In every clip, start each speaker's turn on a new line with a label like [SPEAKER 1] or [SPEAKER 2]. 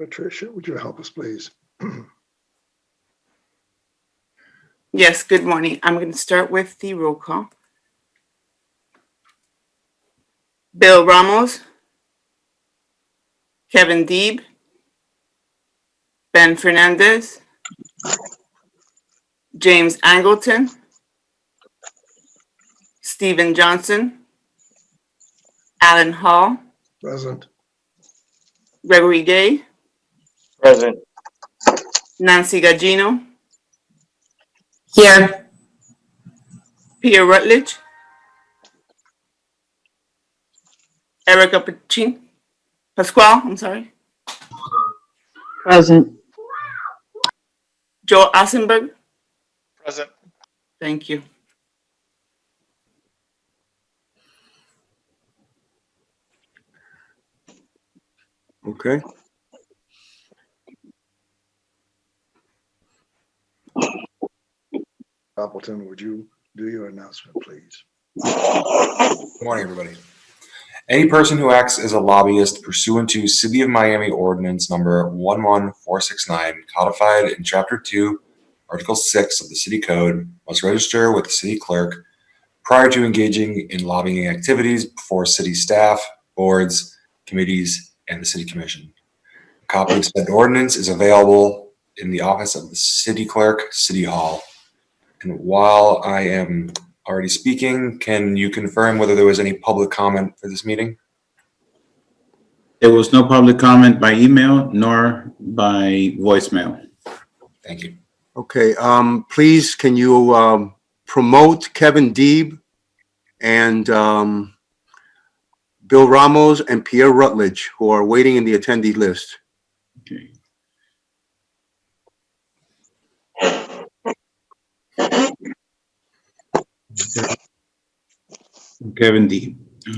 [SPEAKER 1] Patricia, would you help us, please?
[SPEAKER 2] Yes, good morning. I'm going to start with the roll call. Bill Ramos, Kevin Deeb, Ben Fernandez, James Angleton, Stephen Johnson, Alan Hall,
[SPEAKER 1] Present.
[SPEAKER 2] Gregory Gay,
[SPEAKER 3] Present.
[SPEAKER 2] Nancy Gagino,
[SPEAKER 4] Here.
[SPEAKER 2] Pierre Rutledge, Erica Pasquale,
[SPEAKER 4] Present.
[SPEAKER 2] Joel Assenberg.
[SPEAKER 3] Present.
[SPEAKER 2] Thank you.
[SPEAKER 5] Okay.
[SPEAKER 1] Appleton, would you do your announcement, please?
[SPEAKER 6] Good morning, everybody. Any person who acts as a lobbyist pursuant to City of Miami Ordinance Number 11469, codified in Chapter 2, Article 6 of the City Code, must register with the City Clerk prior to engaging in lobbying activities before City staff, boards, committees, and the City Commission. A copy of said ordinance is available in the office of the City Clerk, City Hall. And while I am already speaking, can you confirm whether there was any public comment for this meeting?
[SPEAKER 7] There was no public comment by email nor by voicemail.
[SPEAKER 6] Thank you.
[SPEAKER 5] Okay. Please, can you promote Kevin Deeb and Bill Ramos and Pierre Rutledge, who are waiting in the attendee list?
[SPEAKER 7] Okay. Kevin D.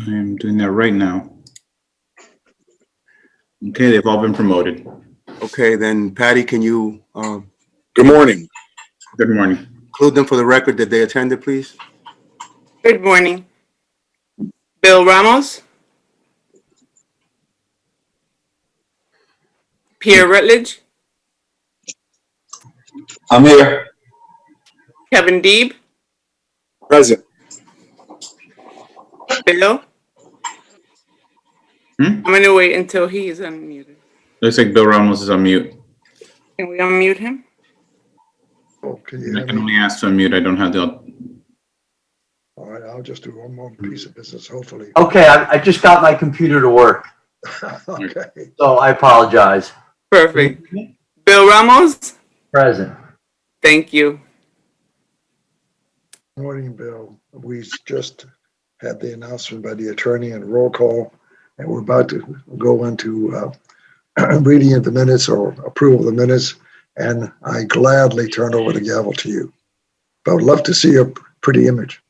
[SPEAKER 7] I'm doing that right now. Okay, they've all been promoted.
[SPEAKER 5] Okay, then Patty, can you
[SPEAKER 8] Good morning.
[SPEAKER 7] Good morning.
[SPEAKER 5] include them for the record that they attended, please?
[SPEAKER 2] Good morning. Bill Ramos, Pierre Rutledge,
[SPEAKER 8] I'm here.
[SPEAKER 2] Kevin Deeb,
[SPEAKER 8] Present.
[SPEAKER 2] Bill.
[SPEAKER 7] Hmm?
[SPEAKER 2] I'm going to wait until he is unmuted.
[SPEAKER 7] Looks like Bill Ramos is on mute.
[SPEAKER 2] Can we unmute him?
[SPEAKER 1] Oh, can you
[SPEAKER 7] I
[SPEAKER 1] hear
[SPEAKER 7] can
[SPEAKER 1] me?
[SPEAKER 7] only ask to unmute. I don't have the.
[SPEAKER 1] All right, I'll just do one more piece of business, hopefully.
[SPEAKER 9] Okay, I just got my computer to work,
[SPEAKER 1] Okay.
[SPEAKER 9] so I apologize.
[SPEAKER 2] Perfect. Bill Ramos,
[SPEAKER 9] Present.
[SPEAKER 2] thank you.
[SPEAKER 1] Morning, Bill. We just had the announcement by the attorney and roll call, and we're about to go into reading of the minutes or approval of the minutes, and I gladly turn over the gavel to you. But I would love to see a pretty image.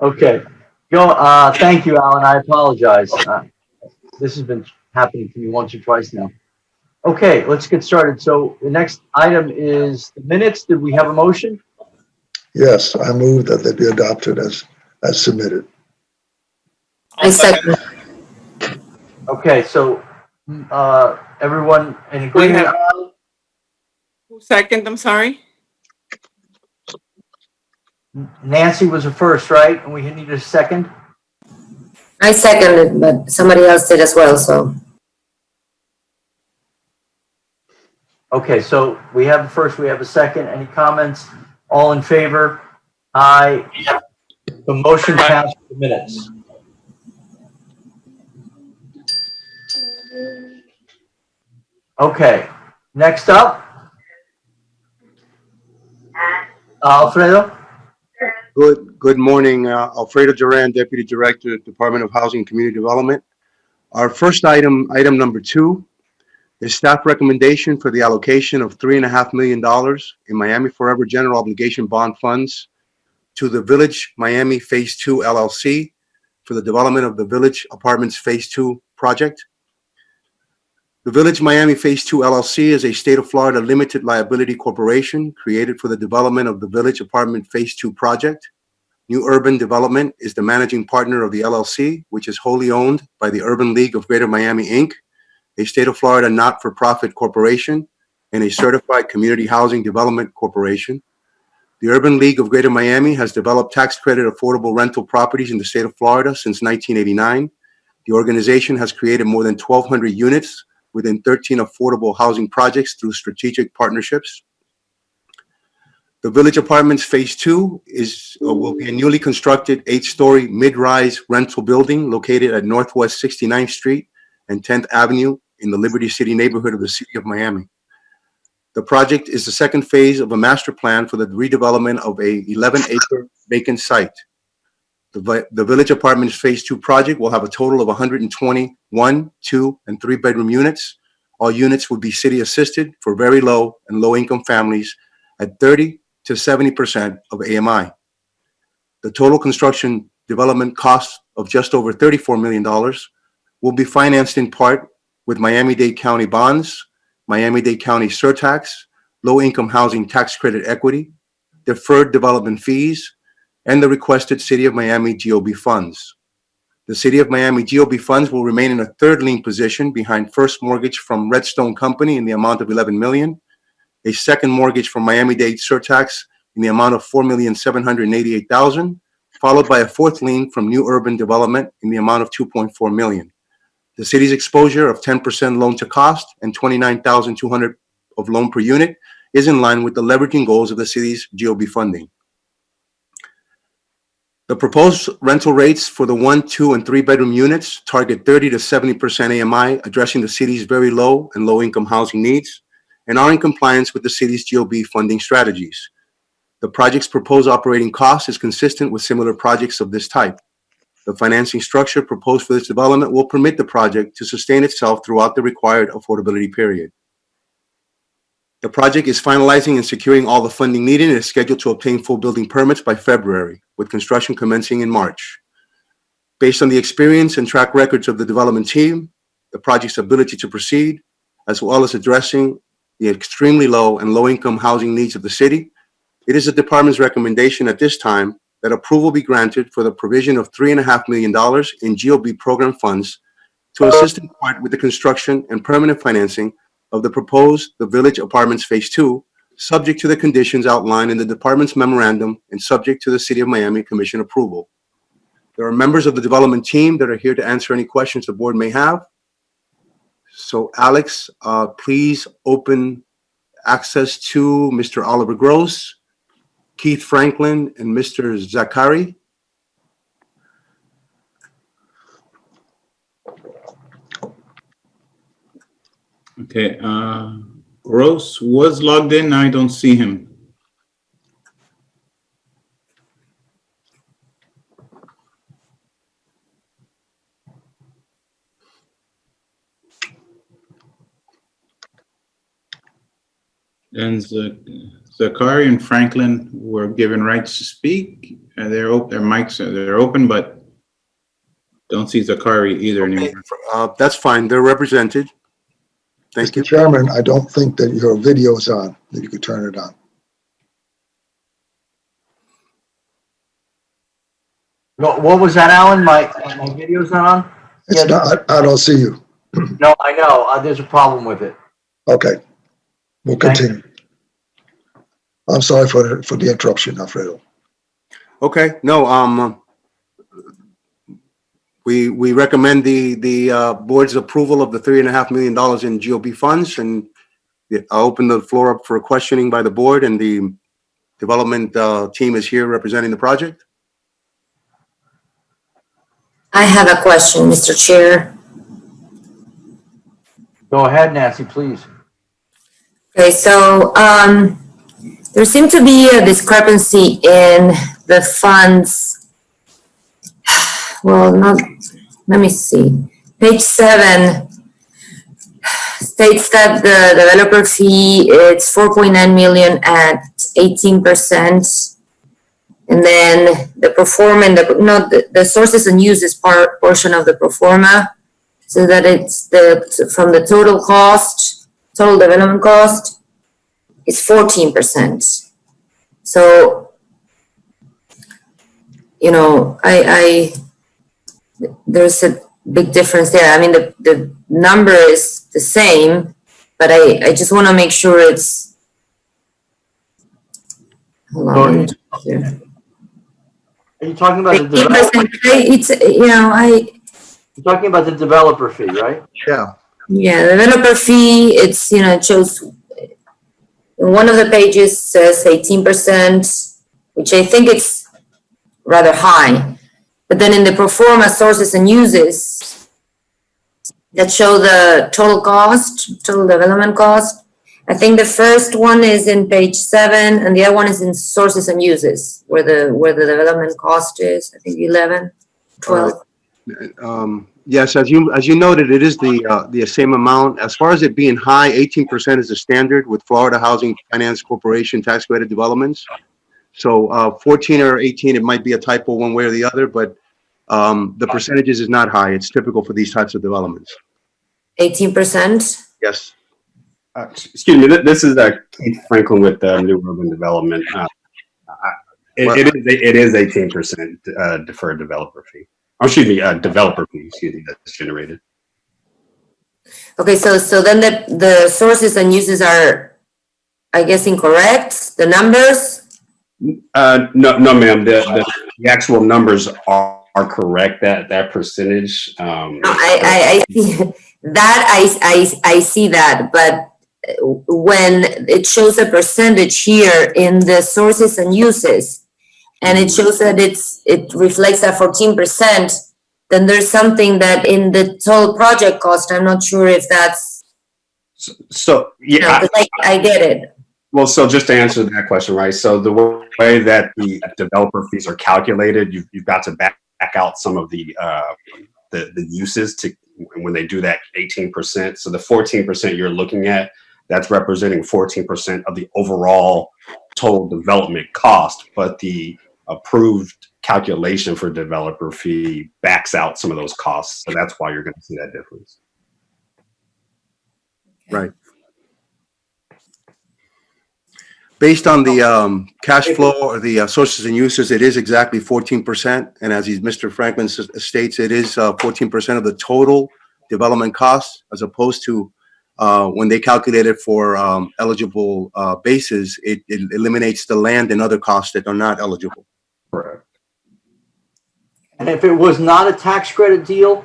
[SPEAKER 9] Okay. Thank you, Alan. I apologize. This has been happening to me once or twice now. Okay, let's get started. So the next item is the minutes. Did we have a motion?
[SPEAKER 1] Yes, I move that they be adopted as submitted.
[SPEAKER 4] I second.
[SPEAKER 9] Okay, so everyone in
[SPEAKER 2] We
[SPEAKER 9] agreement?
[SPEAKER 2] have, who second, I'm sorry?
[SPEAKER 9] Nancy was the first, right? And we need a second?
[SPEAKER 4] I seconded, but somebody else did as well, so.
[SPEAKER 9] Okay, so we have a first, we have a second. Any comments? All in favor? Aye. The motion passed for the minutes. Okay, next up. Alfredo?
[SPEAKER 5] Good morning, Alfredo Duran, Deputy Director, Department of Housing and Community Development. Our first item number 2, is staff recommendation for the allocation of $3.5 million in Miami Forever General Obligation Bond funds to the Village Miami Phase 2 LLC for the development of the Village Apartments Phase 2 project. The Village Miami Phase 2 LLC is a state of Florida limited liability corporation created for the development of the Village Apartment Phase 2 project. New Urban Development is the managing partner of the LLC, which is wholly owned by the Urban League of Greater Miami, Inc., a state of Florida not-for-profit corporation, and a certified community housing development corporation. The Urban League of Greater Miami has developed tax credit affordable rental properties in the state of Florida since 1989. The organization has created more than 1,200 units within 13 affordable housing projects through strategic partnerships. The Village Apartments Phase 2 will be a newly constructed 8-story mid-rise rental building located at Northwest 69th Street and 10th Avenue in the Liberty City neighborhood of the city of Miami. The project is the second phase of a master plan for the redevelopment of a 11-acre vacant site. The Village Apartments Phase 2 project will have a total of 120 1, 2, and 3-bedroom units. All units will be city assisted for very low and low income families at 30 to 70% of AMI. The total construction development cost of just over $34 million will be financed in part with Miami-Dade County bonds, Miami-Dade County surtax, low-income housing tax credit equity, deferred development fees, and the requested City of Miami GOB funds. The City of Miami GOB funds will remain in a third lien position behind first mortgage from Redstone Company in the amount of $11 million, a second mortgage from Miami-Dade surtax in the amount of $4,788,000, followed by a fourth lien from New Urban Development in the amount of $2.4 million. The city's exposure of 10% loan to cost and $29,200 of loan per unit is in line with the leveraging goals of the city's GOB funding. The proposed rental rates for the 1, 2, and 3-bedroom units target 30 to 70% AMI, addressing the city's very low and low-income housing needs, and are in compliance with the city's GOB funding strategies. The project's proposed operating cost is consistent with similar projects of this type. The financing structure proposed for this development will permit the project to sustain itself throughout the required affordability period. The project is finalizing and securing all the funding needed and is scheduled to obtain full building permits by February, with construction commencing in March. Based on the experience and track records of the development team, the project's ability to proceed, as well as addressing the extremely low and low-income housing needs of the city, it is the department's recommendation at this time that approval be granted for the provision of $3.5 million in GOB program funds to assist in part with the construction and permanent financing of the Village Apartments Phase 2, subject to the conditions outlined in the department's memorandum and subject to the City of Miami Commission approval. There are members of the development team that are here to answer any questions the board may have. So Alex, please open access to Mr. Oliver Gross, Keith Franklin, and Mr. Zakari.
[SPEAKER 7] Okay, Gross was logged in. I don't see him. And Zakari and Franklin were given rights to speak. Their mics they're open, but don't see Zakari either anymore.
[SPEAKER 5] That's fine. They're represented. Thank you.
[SPEAKER 1] Mr. Chairman, I don't think that your video's on, that you could turn it on.
[SPEAKER 9] What was that, Alan? My video's not on?
[SPEAKER 1] It's
[SPEAKER 9] Yeah.
[SPEAKER 1] not, I don't see you.
[SPEAKER 9] No, I know. There's a problem with it.
[SPEAKER 1] Okay, we'll
[SPEAKER 9] Thank
[SPEAKER 1] continue. I'm sorry for the interruption, Alfredo.
[SPEAKER 5] Okay, no, we recommend the board's approval of the $3.5 million in GOB funds, and I'll open the floor up for questioning by the board, and the development team is here representing the project.
[SPEAKER 4] I have a question, Mr. Chair.
[SPEAKER 9] Go ahead, Nancy, please.
[SPEAKER 4] Okay, so there seemed to be a discrepancy in the funds. Well, let me see. Page 7 states that the developer fee is 4.9 million at 18%. And then the pro forma, the sources and uses portion of the pro forma, so that it's from the total development cost is 14%. So, there's a big difference there. I mean, the number is the same, but I just want to make sure it's. Hold on, let me check here.
[SPEAKER 9] Are you talking about the
[SPEAKER 4] 18%,
[SPEAKER 9] developer?
[SPEAKER 4] it's,
[SPEAKER 9] You're talking about the developer fee, right?
[SPEAKER 5] Yeah,
[SPEAKER 4] yeah, developer fee, it's, it shows, in one of the pages says 18%, which I think it's rather high. But then in the pro forma sources and uses that show the total cost, total development cost, I think the first one is in page 7 and the other one is in sources and uses where the development cost is, I think 11, 12.
[SPEAKER 5] yes, as you noted, it is the same amount. As far as it being high, 18% is the standard with Florida Housing Finance Corporation tax credit developments. So 14 or 18, it might be a typo one way or the other, but the percentages is not high. It's typical for these types of developments.
[SPEAKER 4] 18%?
[SPEAKER 5] Yes.
[SPEAKER 10] Excuse me, this is Keith Franklin with New Urban Development. It is 18% deferred developer fee. Oh, excuse me, developer fee, excuse me, that's generated.
[SPEAKER 4] Okay, so then the sources and uses are, I guess, incorrect, the numbers?
[SPEAKER 10] No, ma'am, the actual numbers are correct, that percentage.
[SPEAKER 4] I see that, I see that, but when it shows a percentage here in the sources and uses, and it shows that it reflects that 14%, then there's something that in the total project cost, I'm not sure if that's.
[SPEAKER 10] So, yeah.
[SPEAKER 4] 'cause I get it.
[SPEAKER 10] Well, so just to answer that question, right? So the way that the developer fees are calculated, you've got to back out some of the uses to when they do that 18%. So the 14% you're looking at, that's representing 14% of the overall total development cost, but the approved calculation for developer fee backs out some of those costs. So that's why you're going to see that difference.
[SPEAKER 5] Right. Based on the cash flow or the sources and uses, it is exactly 14%. And as Mr. Franklin states, it is 14% of the total development costs, as opposed to when they calculate it for eligible bases, it eliminates the land and other costs that are not eligible.
[SPEAKER 10] Correct.
[SPEAKER 9] And if it was not a tax credit deal,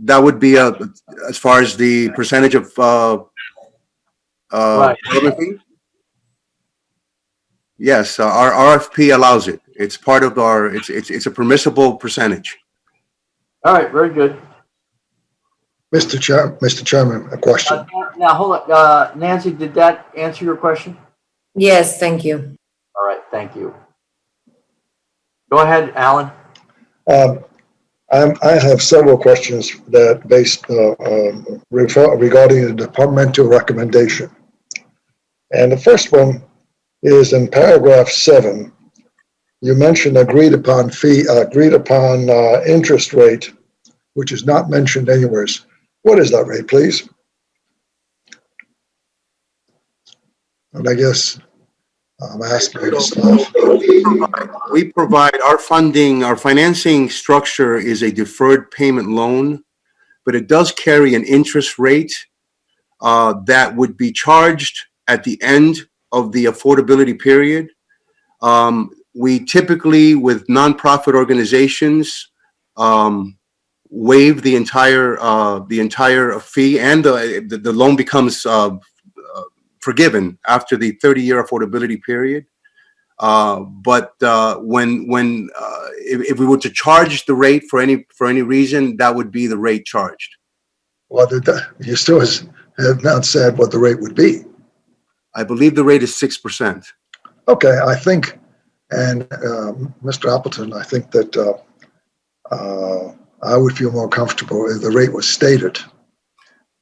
[SPEAKER 5] That would be as far as the percentage of
[SPEAKER 9] Right.
[SPEAKER 5] development fee? Yes, our RFP allows it. It's part of our, it's a permissible percentage.
[SPEAKER 9] all right, very good.
[SPEAKER 1] Mr. Chairman, a question.
[SPEAKER 9] Now, hold on, Nancy, did that answer your question?
[SPEAKER 4] Yes, thank you.
[SPEAKER 9] All right, thank you. Go ahead, Alan.
[SPEAKER 1] I have several questions that regarding the departmental recommendation. And the first one is in paragraph 7. You mentioned agreed upon interest rate, which is not mentioned anywhere. What is that rate, please? And I guess I'm asking.
[SPEAKER 5] We provide our funding, our financing structure is a deferred payment loan, but it does carry an interest rate that would be charged at the end of the affordability period. We typically, with nonprofit organizations, waive the entire fee, and the loan becomes forgiven after the 30-year affordability period. But if we were to charge the rate for any reason, that would be the rate charged.
[SPEAKER 1] Well, you still have not said what the rate would be.
[SPEAKER 5] I believe the rate is 6%.
[SPEAKER 1] Okay, I think, and Mr. Appleton, I think that I would feel more comfortable if the rate was stated.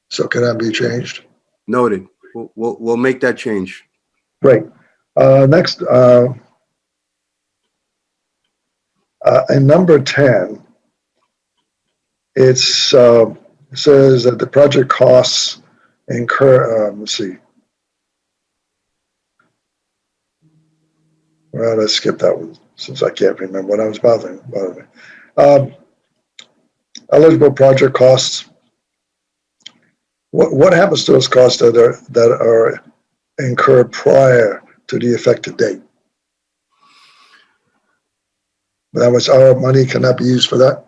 [SPEAKER 1] So can that be changed?
[SPEAKER 5] Noted. We'll make that change.
[SPEAKER 1] Great. Next, in number 10, it says that the project costs incur, let's see. Well, let's skip that one since I can't remember what I was bothering me. eligible project costs. What happens to those costs that are incurred prior to the effective date? That was our money cannot be used for that?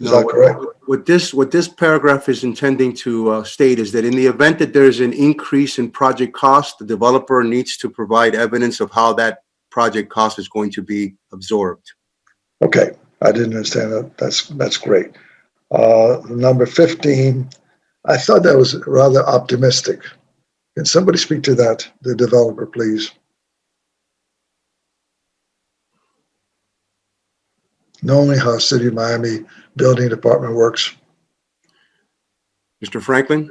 [SPEAKER 1] Is that correct?
[SPEAKER 5] What this paragraph is intending to state is that in the event that there's an increase in project cost, the developer needs to provide evidence of how that project cost is going to be absorbed.
[SPEAKER 1] Okay, I didn't understand that. That's great. Number 15, I thought that was rather optimistic. Can somebody speak to that, the developer, please? Knowing how City of Miami Building Department works.
[SPEAKER 5] Mr. Franklin?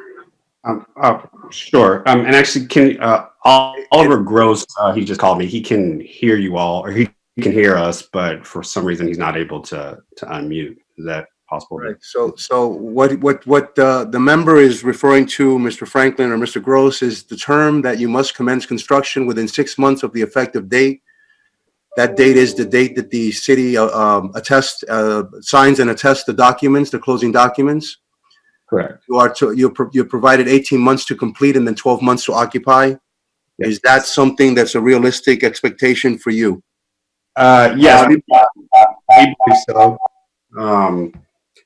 [SPEAKER 10] Sure. And actually, Oliver Gross, he just called me. He can hear you all, or he can hear us, but for some reason he's not able to unmute. Is that possible?
[SPEAKER 5] Right. So what the member is referring to, Mr. Franklin or Mr. Gross, is the term that you must commence construction within 6 months of the effective date. That date is the date that the city signs and attests the documents, the closing documents.
[SPEAKER 10] Correct.
[SPEAKER 5] You're provided 18 months to complete and then 12 months to occupy. Yes. Is that something that's a realistic expectation for you?
[SPEAKER 10] Yes, we believe so.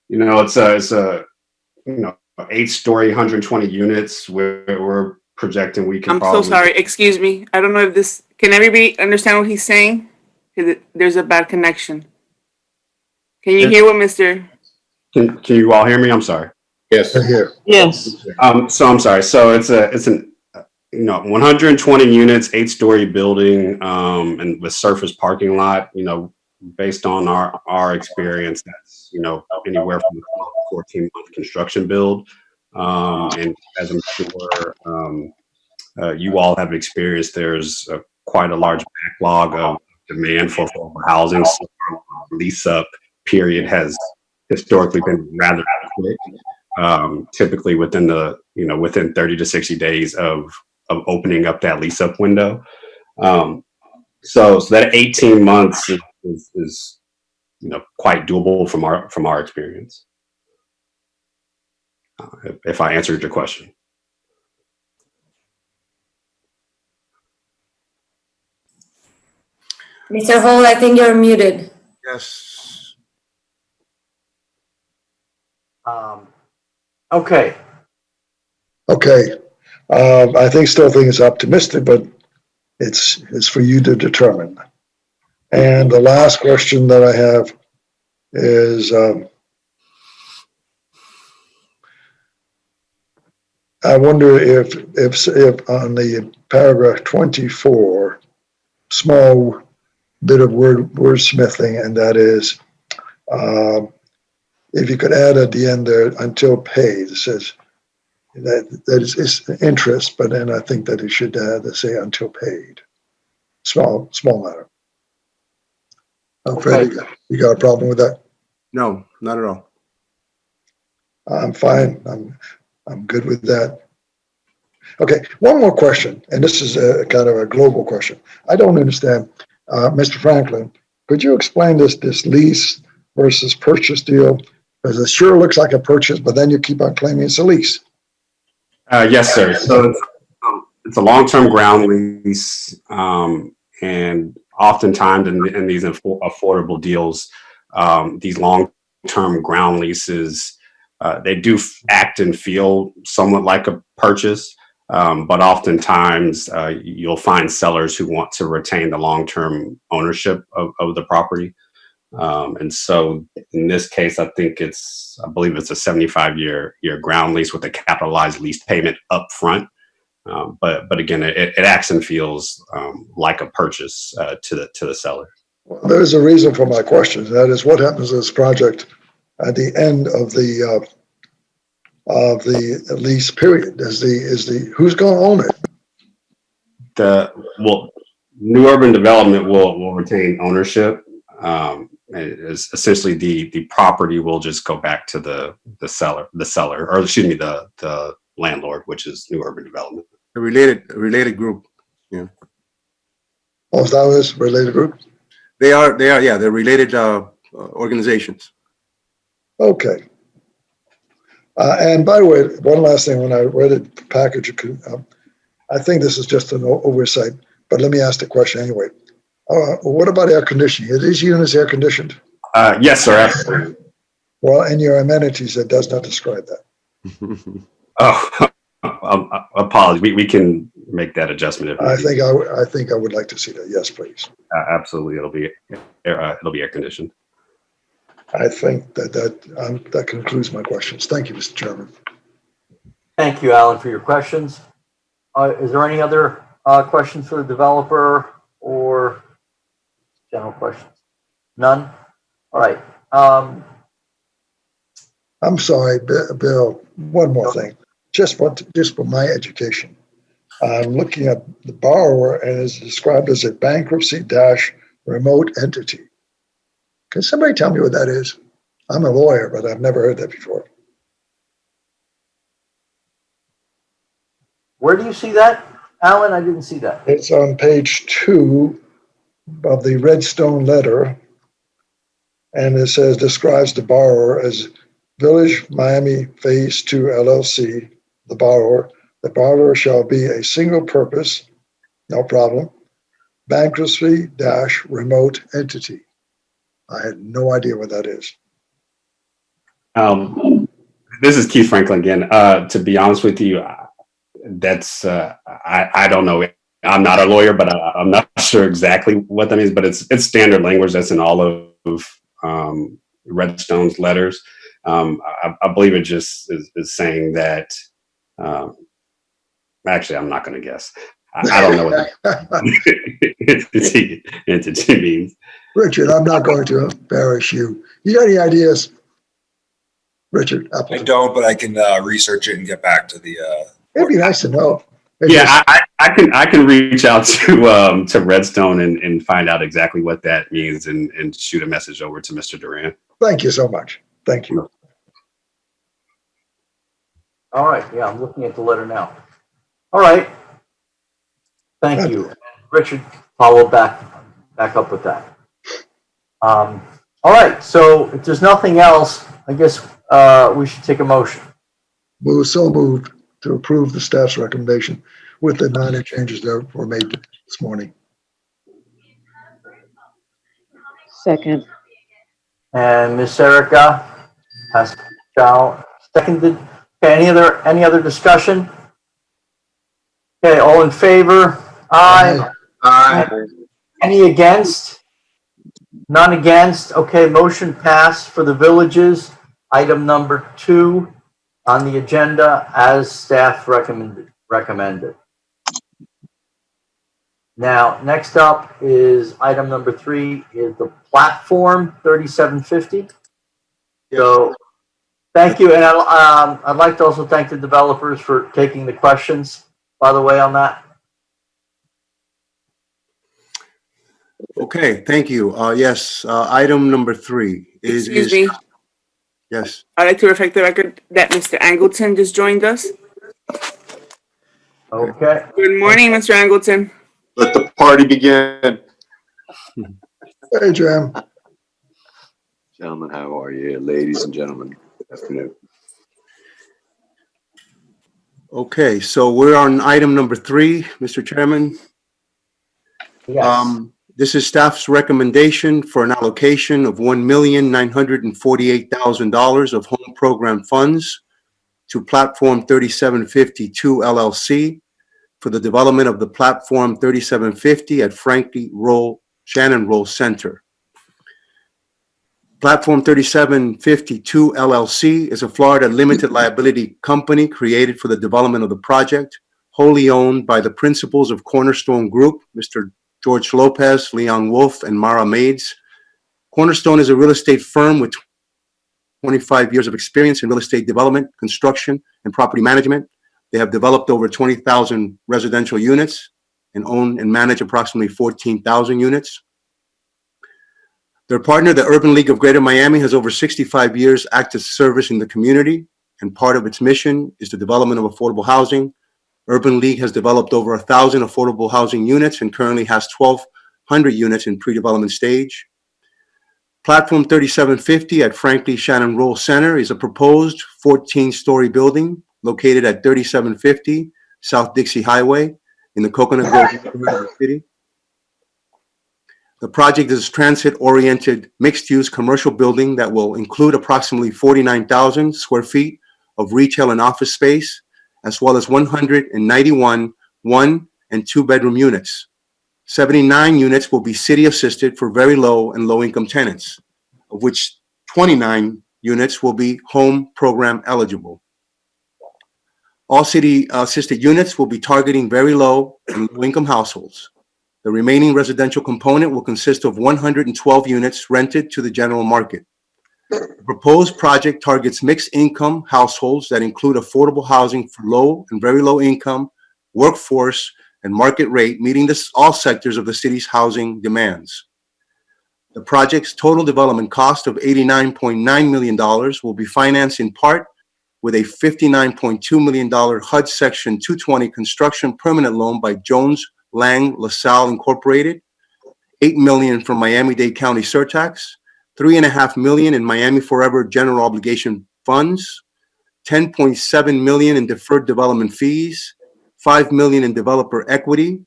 [SPEAKER 10] It's a 8-story, 120 units. We're projecting we can.
[SPEAKER 2] I'm so sorry. Excuse me. I don't know if this. Can everybody understand what he's saying? There's a bad connection. Can you hear what Mr.
[SPEAKER 10] Can you all hear me? I'm sorry.
[SPEAKER 7] Yes.
[SPEAKER 1] Here.
[SPEAKER 2] Yes.
[SPEAKER 10] So I'm sorry. So it's an 120 units, 8-story building, and with surface parking lot. Based on our experience, that's anywhere from a 14-month construction build. And as I'm sure you all have experienced, there's quite a large backlog of demand for affordable housing. So the lease-up period has historically been rather quick. Typically within within 30 to 60 days of opening up that lease-up window. So that 18 months is quite doable from our experience. If I answered your question.
[SPEAKER 4] Mr. Hall, I think you're muted.
[SPEAKER 5] Yes.
[SPEAKER 9] Okay.
[SPEAKER 1] Okay. I still think it's optimistic, but it's for you to determine. And the last question that I have is, I wonder if on the paragraph 24, small bit of wordsmithing, and that is, if you could add at the end there, until paid, it says that is interest, but then I think that it should say until paid. Small matter. Fred, you got a problem with that?
[SPEAKER 5] No, not at all.
[SPEAKER 1] I'm fine. I'm good with that. Okay, one more question, and this is a kind of a global question. I don't understand, Mr. Franklin. Could you explain this lease versus purchase deal? Because it sure looks like a purchase, but then you keep on claiming it's a lease.
[SPEAKER 10] Yes, sir. So it's a long-term ground lease, and oftentimes in these affordable deals, these long-term ground leases, they do act and feel somewhat like a purchase, but oftentimes you'll find sellers who want to retain the long-term ownership of the property. And so in this case, I believe it's a 75-year ground lease with a capitalized lease payment up front. But again, it acts and feels like a purchase to the seller.
[SPEAKER 1] Well, there's a reason for my question. That is, what happens to this project at the end of the lease period? Who's going to own it?
[SPEAKER 10] New Urban Development will retain ownership. Essentially the property will just go back to the seller, or excuse me, the landlord, which is New Urban Development.
[SPEAKER 5] A related group. Yeah.
[SPEAKER 1] Oh, is that what it is? Related group?
[SPEAKER 5] They are. Yeah, they're related organizations.
[SPEAKER 1] Okay. And by the way, one last thing, when I read the package, I think this is just an oversight, but let me ask the question anyway. What about air conditioning? Are these units air conditioned?
[SPEAKER 10] Yes, sir, absolutely.
[SPEAKER 1] Well, in your amenities, it does not describe that.
[SPEAKER 10] Oh, apologies. We can make that adjustment if
[SPEAKER 1] I
[SPEAKER 10] needed.
[SPEAKER 1] think I would like to see that. Yes, please.
[SPEAKER 10] Absolutely, it'll be air conditioned.
[SPEAKER 1] I think that concludes my questions. Thank you, Mr. Chairman.
[SPEAKER 9] Thank you, Alan, for your questions. Is there any other questions for the developer or general questions? None? All right.
[SPEAKER 1] I'm sorry, Bill, one more thing. Just for my education. I'm looking at the borrower and is described as a bankruptcy remote entity. Can somebody tell me what that is? I'm a lawyer, but I've never heard that before.
[SPEAKER 9] Where do you see that, Alan? I didn't see that.
[SPEAKER 1] It's on page 2 of the Redstone letter. And it says, describes the borrower as Village Miami Phase 2 LLC, the borrower. The borrower shall be a single purpose, no problem, bankruptcy remote entity. I had no idea what that is.
[SPEAKER 10] This is Keith Franklin again. To be honest with you, that's I don't know. I'm not a lawyer, but I'm not sure exactly what that means. But it's standard language that's in all of Redstone's letters. I believe it just is saying that. Actually, I'm not going to guess. I don't know what entity means.
[SPEAKER 1] Richard, I'm not going to embarrass you. You got any ideas? Richard,
[SPEAKER 6] I
[SPEAKER 1] Appleton.
[SPEAKER 6] don't, but I can research it and get back to the.
[SPEAKER 1] It'd be nice to know.
[SPEAKER 10] Yeah, I can reach out to Redstone and find out exactly what that means and shoot a message over to Mr. Duran.
[SPEAKER 1] Thank you so much. Thank you.
[SPEAKER 9] All right. Yeah, I'm looking at the letter now. All right. Thank you. Richard, follow back up with that. All right. So if there's nothing else, I guess we should take a motion.
[SPEAKER 1] So moved to approve the staff's recommendation with the minor changes that were made this morning.
[SPEAKER 11] Second.
[SPEAKER 9] And Ms. Erica has seconded. Okay, any other discussion? Okay, all in favor? Aye.
[SPEAKER 8] Aye.
[SPEAKER 9] Any against? None against. Okay, motion passed for the villages. Item number 2 on the agenda as staff recommended. Now, next up is item number 3 is the platform 3750. So thank you. And I'd like to also thank the developers for taking the questions, by the way, on that.
[SPEAKER 5] Okay, thank you. Yes, item number 3 is.
[SPEAKER 2] Excuse me.
[SPEAKER 5] Yes.
[SPEAKER 2] I'd like to reflect the record that Mr. Angleton just joined us.
[SPEAKER 9] Okay.
[SPEAKER 2] Good morning, Mr. Angleton.
[SPEAKER 8] Let the party begin.
[SPEAKER 1] Hey, Jim.
[SPEAKER 8] Gentlemen, how are you? Ladies and gentlemen, good afternoon.
[SPEAKER 5] Okay, so we're on item number 3, Mr. Chairman.
[SPEAKER 9] Yes.
[SPEAKER 5] This is staff's recommendation for an allocation of $1,948,000 of home program funds to Platform 3752 LLC for the development of the Platform 3750 at Frankie Shannon Roll Center. Platform 3752 LLC is a Florida limited liability company created for the development of the project, wholly owned by the principals of Cornerstone Group, Mr. George Lopez, Leon Wolf, and Mara Maids. Cornerstone is a real estate firm with 25 years of experience in real estate development, construction, and property management. They have developed over 20,000 residential units and own and manage approximately 14,000 units. Their partner, the Urban League of Greater Miami, has over 65 years active service in the community, and part of its mission is the development of affordable housing. Urban League has developed over 1,000 affordable housing units and currently has 1,200 units in pre-development stage. Platform 3750 at Franklin Shannon Roll Center is a proposed 14-story building located at 3750 South Dixie Highway in the Coconut Grove neighborhood of the city. The project is a transit-oriented, mixed-use commercial building that will include approximately 49,000 square feet of retail and office space, as well as 191 one- and two-bedroom units. 79 units will be city-assisted for very low and low-income tenants, of which 29 units will be home program eligible. All city-assisted units will be targeting very low and low-income households. The remaining residential component will consist of 112 units rented to the general market. The proposed project targets mixed-income households that include affordable housing for low and very low-income, workforce, and market rate, meeting all sectors of the city's housing demands. The project's total development cost of $89.9 million will be financed in part with a $59.2 million HUD Section 220 construction permanent loan by Jones Lang LaSalle Incorporated, $8 million from Miami-Dade County Surtax, $3.5 million in Miami Forever general obligation funds, $10.7 million in deferred development fees, $5 million in developer equity,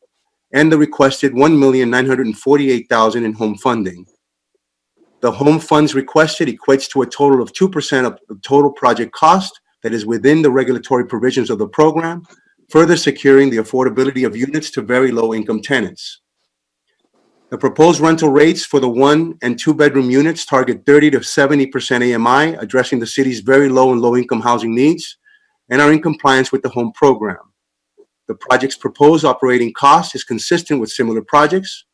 [SPEAKER 5] and the requested $1,948,000 in home funding. The home funds requested equates to a total of 2% of the total project cost that is within the regulatory provisions of the program, further securing the affordability of units to very low-income tenants. The proposed rental rates for the one- and two-bedroom units target 30 to 70% AMI, addressing the city's very low and low-income housing needs, and are in compliance with the home program. The project's proposed operating cost is consistent with similar projects.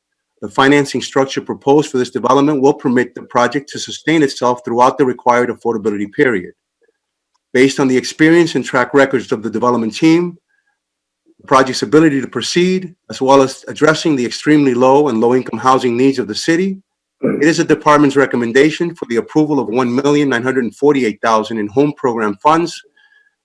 [SPEAKER 5] The financing structure proposed for this development will permit the project to sustain itself throughout the required affordability period. Based on the experience and track records of the development team, the project's ability to proceed, as well as addressing the extremely low and low-income housing needs of the city, it is the department's recommendation for the approval of $1,948,000 in home program funds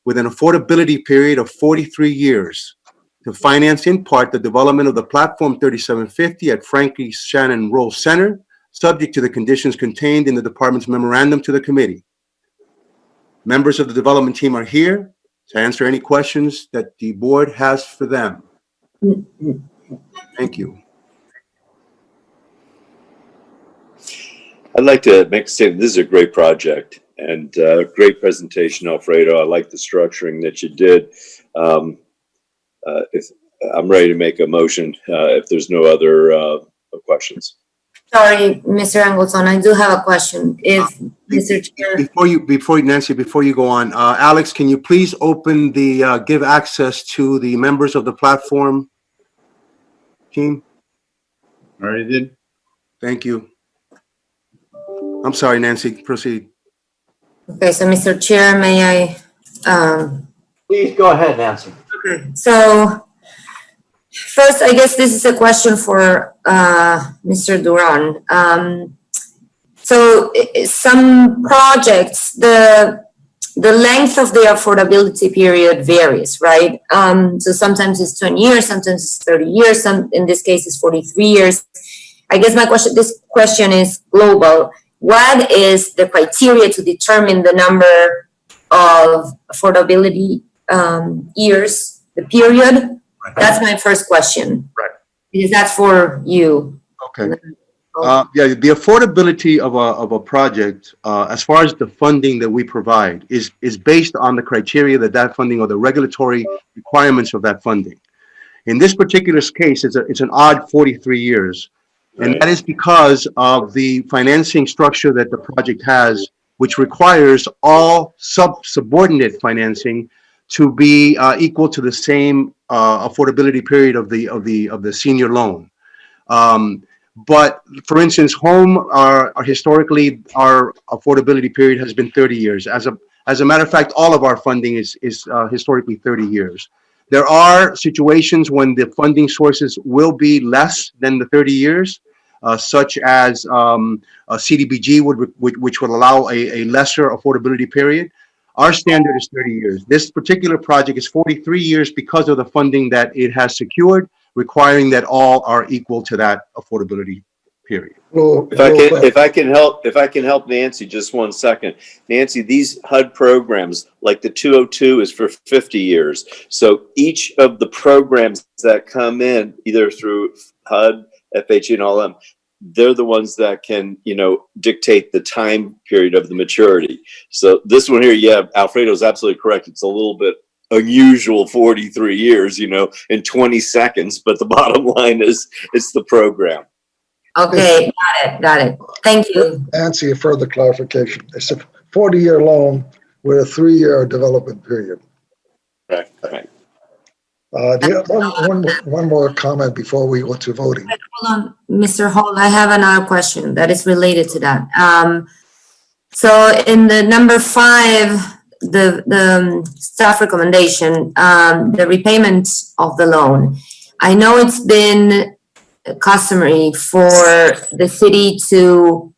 [SPEAKER 5] with an affordability period of 43 years to finance in part the development of the Platform 3750 at Franklin Shannon Roll Center, subject to the conditions contained in the department's memorandum to the committee. Members of the development team are here to answer any questions that the board has for them. Thank you.
[SPEAKER 8] I'd like to make a statement. This is a great project and great presentation, Alfredo. I like the structuring that you did. If I'm ready to make a motion, if there's no other questions.
[SPEAKER 4] Sorry, Mr. Angleton, I do have a question. If Mr. Chair,
[SPEAKER 5] Nancy, before you go on, Alex, can you please open the, give access to the members of the platform team?
[SPEAKER 7] Already did.
[SPEAKER 5] Thank you. I'm sorry, Nancy, proceed.
[SPEAKER 4] okay, so Mr. Chair, may I,
[SPEAKER 9] Please go ahead, Nancy.
[SPEAKER 4] so first, I guess this is a question for Mr. Duran. So some projects, the length of the affordability period varies, right? So sometimes it's 20 years, sometimes it's 30 years, in this case it's 43 years. I guess this question is global. What is the criteria to determine the number of affordability years, the period? That's my first question.
[SPEAKER 5] Right.
[SPEAKER 4] Because that's for you.
[SPEAKER 5] Okay. Yeah, the affordability of a project, as far as the funding that we provide, is based on the criteria that funding or the regulatory requirements of that funding. In this particular case, it's an odd 43 years. And that is because of the financing structure that the project has, which requires all subordinate financing to be equal to the same affordability period of the senior loan. But for instance, home historically our affordability period has been 30 years. As a matter of fact, all of our funding is historically 30 years. There are situations when the funding sources will be less than the 30 years, such as a CDBG which would allow a lesser affordability period. Our standard is 30 years. This particular project is 43 years because of the funding that it has secured, requiring that all are equal to that affordability period.
[SPEAKER 1] Well,
[SPEAKER 8] If I can help Nancy, just 1 second. Nancy, these HUD programs, like the 202 is for 50 years. So each of the programs that come in, either through HUD, FHA and all them, they're the ones that can, dictate the time period of the maturity. So this one here, yeah, Alfredo's absolutely correct. It's a little bit unusual, 43 years, in 20 seconds. But the bottom line is it's the program.
[SPEAKER 4] Okay, got it. Thank you.
[SPEAKER 1] Nancy, a further clarification. It's a 40-year loan with a 3-year development period.
[SPEAKER 8] Right.
[SPEAKER 1] One more comment before we go to voting.
[SPEAKER 4] Hold on, Mr. Hall, I have another question that is related to that. So in the number 5, the staff recommendation, the repayment of the loan, I know it's been customary for the city to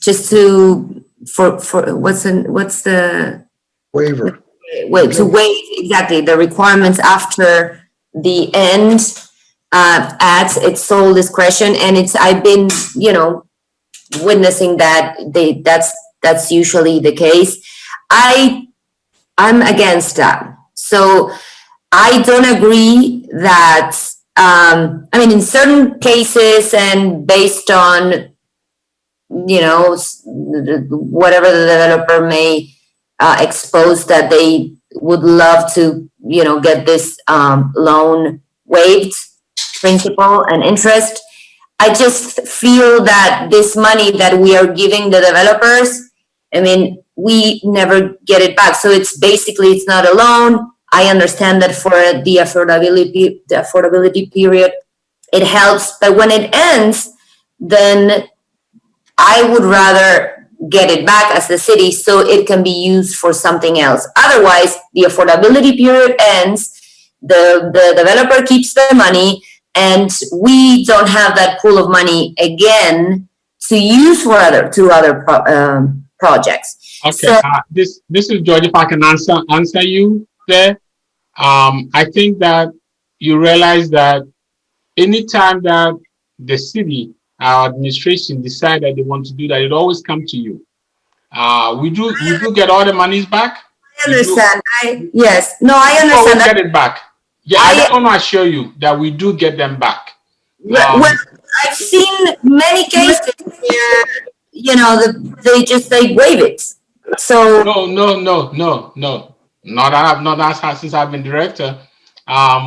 [SPEAKER 4] just to for what's the
[SPEAKER 1] Waiver.
[SPEAKER 4] to waive exactly the requirements after the end at its sole discretion, and I've been witnessing that that's usually the case. I'm against that. So I don't agree that, in certain cases and based on, whatever the developer may expose that they would love to, get this loan waived, principal and interest. I just feel that this money that we are giving the developers, we never get it back. So it's not a loan. I understand that for the affordability period, it helps. But when it ends, then I would rather get it back as the city so it can be used for something else. Otherwise, the affordability period ends, the developer keeps the money, and we don't have that pool of money again to use for other projects.
[SPEAKER 12] Okay,
[SPEAKER 4] So,
[SPEAKER 12] this is George. If I can answer you there, I think that you realize that anytime that the city, our administration decide that they want to do that, it always comes to you. We do get all the monies back.
[SPEAKER 4] I understand. Yes. No, I understand that.
[SPEAKER 12] Get it back. Yeah, I just want to assure you that we do get them back.
[SPEAKER 4] Well, I've seen many cases where, they waive it. So
[SPEAKER 12] No. Not that since I've been director.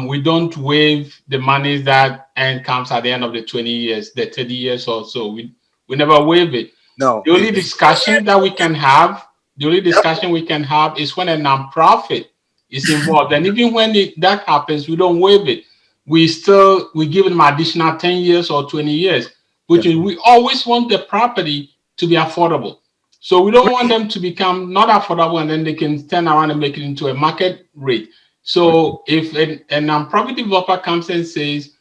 [SPEAKER 12] We don't waive the monies that comes at the end of the 20 years, the 30 years or so. We never waive it.
[SPEAKER 5] No.
[SPEAKER 12] The only discussion that we can have, is when a nonprofit is involved. And even when that happens, we don't waive it. We give them additional 10 years or 20 years, which is we always want the property to be affordable. So we don't want them to become not affordable and then they can turn around and make it into a market rate. So if a nonprofit developer comes and says,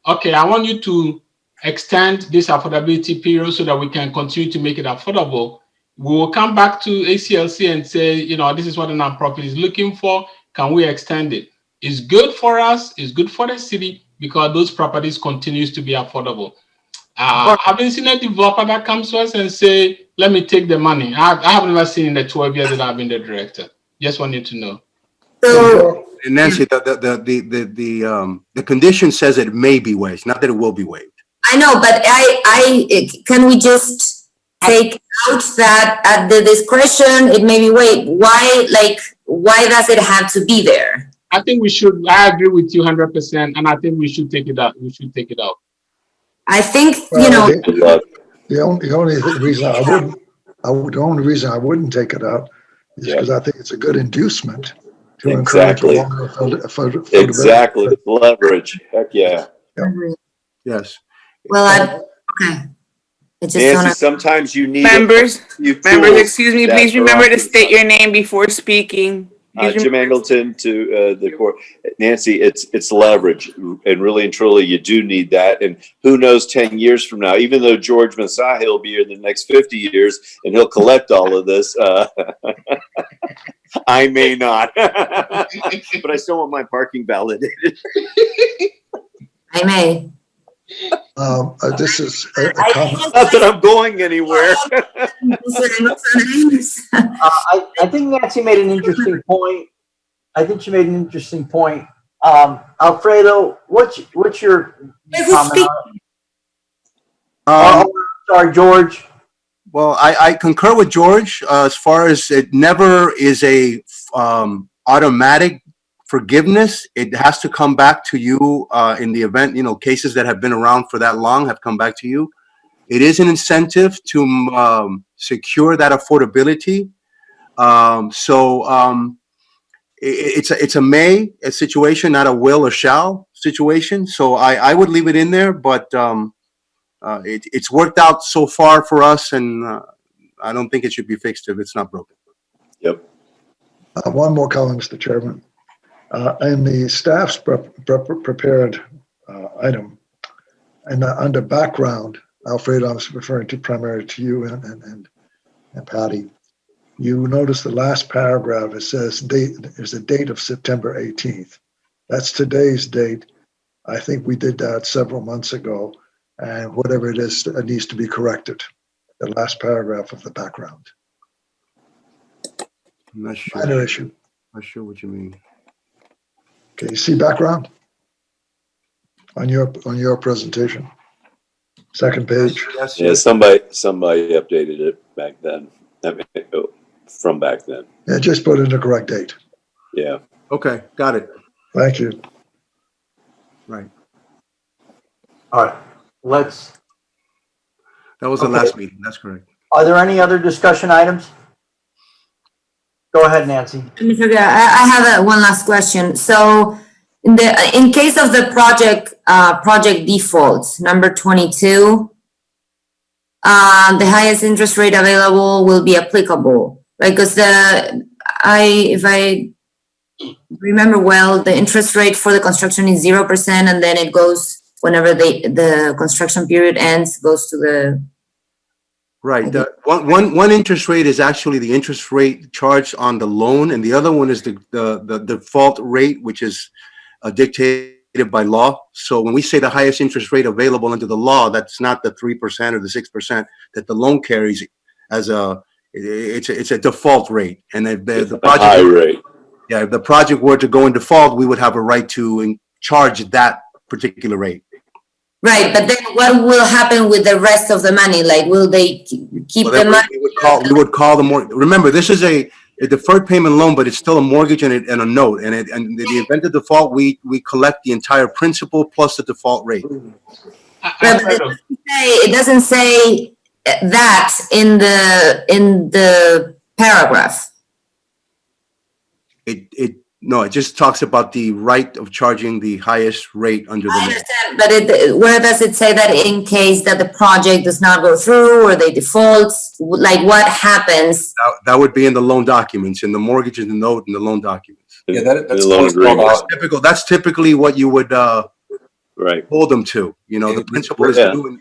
[SPEAKER 12] okay, I want you to extend this affordability period so that we can continue to make it affordable, we will come back to ACLC and say, this is what a nonprofit is looking for. Can we extend it? It's good for us. It's good for the city because those properties continues to be affordable. I haven't seen a developer that comes to us and say, let me take the money. I have never seen in the 12 years that I've been the director. Just wanted to know.
[SPEAKER 4] So,
[SPEAKER 5] And Nancy, the condition says it may be waived, not that it will be waived.
[SPEAKER 4] I know, but can we just take out that at the discretion, it may be waived? Why does it have to be there?
[SPEAKER 12] I think we should. I agree with you 100%, and I think we should take it out.
[SPEAKER 4] I think,
[SPEAKER 1] The only reason I wouldn't take it out is because I think it's a good inducement to encourage
[SPEAKER 8] Exactly.
[SPEAKER 1] longer affordability.
[SPEAKER 8] Exactly. Leverage. Heck yeah.
[SPEAKER 5] Yes.
[SPEAKER 4] well, okay. I just
[SPEAKER 8] Nancy,
[SPEAKER 4] wanna,
[SPEAKER 8] sometimes you need
[SPEAKER 2] Members,
[SPEAKER 8] few
[SPEAKER 2] members,
[SPEAKER 8] tools
[SPEAKER 2] excuse me,
[SPEAKER 8] that
[SPEAKER 2] please
[SPEAKER 8] are
[SPEAKER 2] remember to
[SPEAKER 8] offered.
[SPEAKER 2] state your name before speaking. Please
[SPEAKER 8] Jim Angleton to the court. Nancy, it's leverage, and really and truly, you do need that. And who knows, 10 years from now, even though George Masahi will be here the next 50 years and he'll collect all of this, I may not, but I still want my parking validated.
[SPEAKER 4] I may.
[SPEAKER 1] This is a comment.
[SPEAKER 8] Not that I'm going anywhere.
[SPEAKER 9] I think Nancy made an interesting point. I think she made an interesting point. Alfredo, what's your comment on it? Oh, sorry, George.
[SPEAKER 5] Well, I concur with George, as far as it never is a automatic forgiveness. It has to come back to you in the event, cases that have been around for that long have come back to you. It is an incentive to secure that affordability. It's a situation, not a will or shall situation. So I would leave it in there, but it's worked out so far for us, and I don't think it should be fixed if it's not broken.
[SPEAKER 8] Yep.
[SPEAKER 1] One more comment, Mr. Chairman. In the staff's prepared item, and under background, Alfredo, I was referring to primarily to you and Patty. You notice the last paragraph, it says there's a date of September 18th. That's today's date. I think we did that several months ago, and whatever it is, it needs to be corrected. The last paragraph of the background.
[SPEAKER 5] I'm not sure.
[SPEAKER 1] Minor issue.
[SPEAKER 5] Not sure what you mean.
[SPEAKER 1] Okay, you see background on your presentation? Second page.
[SPEAKER 5] Yes,
[SPEAKER 8] Yeah, somebody updated it back then. From back then.
[SPEAKER 1] Yeah, just put in the correct date.
[SPEAKER 8] Yeah.
[SPEAKER 5] Okay, got it.
[SPEAKER 1] Thank you.
[SPEAKER 5] Right.
[SPEAKER 9] All right,
[SPEAKER 5] That was the
[SPEAKER 9] Okay.
[SPEAKER 5] last meeting. That's correct.
[SPEAKER 9] are there any other discussion items? Go ahead, Nancy.
[SPEAKER 4] Mr. Guerra, I have one last question. So in case of the project defaults, number 22, the highest interest rate available will be applicable, right? Because if I remember well, the interest rate for the construction is 0%, and then it goes whenever the construction period ends, goes to the.
[SPEAKER 5] Right. The one interest rate is actually the interest rate charged on the loan, and the other one is the default rate, which is dictated by law. So when we say the highest interest rate available under the law, that's not the 3% or the 6% that the loan carries as it's a default rate. And if the project,
[SPEAKER 8] high rate.
[SPEAKER 5] Yeah, if the project were to go in default, we would have a right to charge that particular rate.
[SPEAKER 4] Right, but then what will happen with the rest of the money? Like, will they keep
[SPEAKER 5] Well,
[SPEAKER 4] the
[SPEAKER 5] then
[SPEAKER 4] money?
[SPEAKER 5] we would call the remember, this is a deferred payment loan, but it's still a mortgage and a note. And in the event of default, we collect the entire principal plus the default rate.
[SPEAKER 4] But it doesn't say that in the paragraph.
[SPEAKER 5] No, it just talks about the right of charging the highest rate under the
[SPEAKER 4] I
[SPEAKER 5] law.
[SPEAKER 4] understand, but where does it say that in case that the project does not go through or they default? Like, what happens?
[SPEAKER 5] That would be in the loan documents, in the mortgage and the note and the loan documents.
[SPEAKER 6] Yeah, that's
[SPEAKER 8] The loan agreement.
[SPEAKER 5] That's typically what you would
[SPEAKER 8] Right.
[SPEAKER 5] hold them to. The principal is
[SPEAKER 8] Yeah.
[SPEAKER 5] due.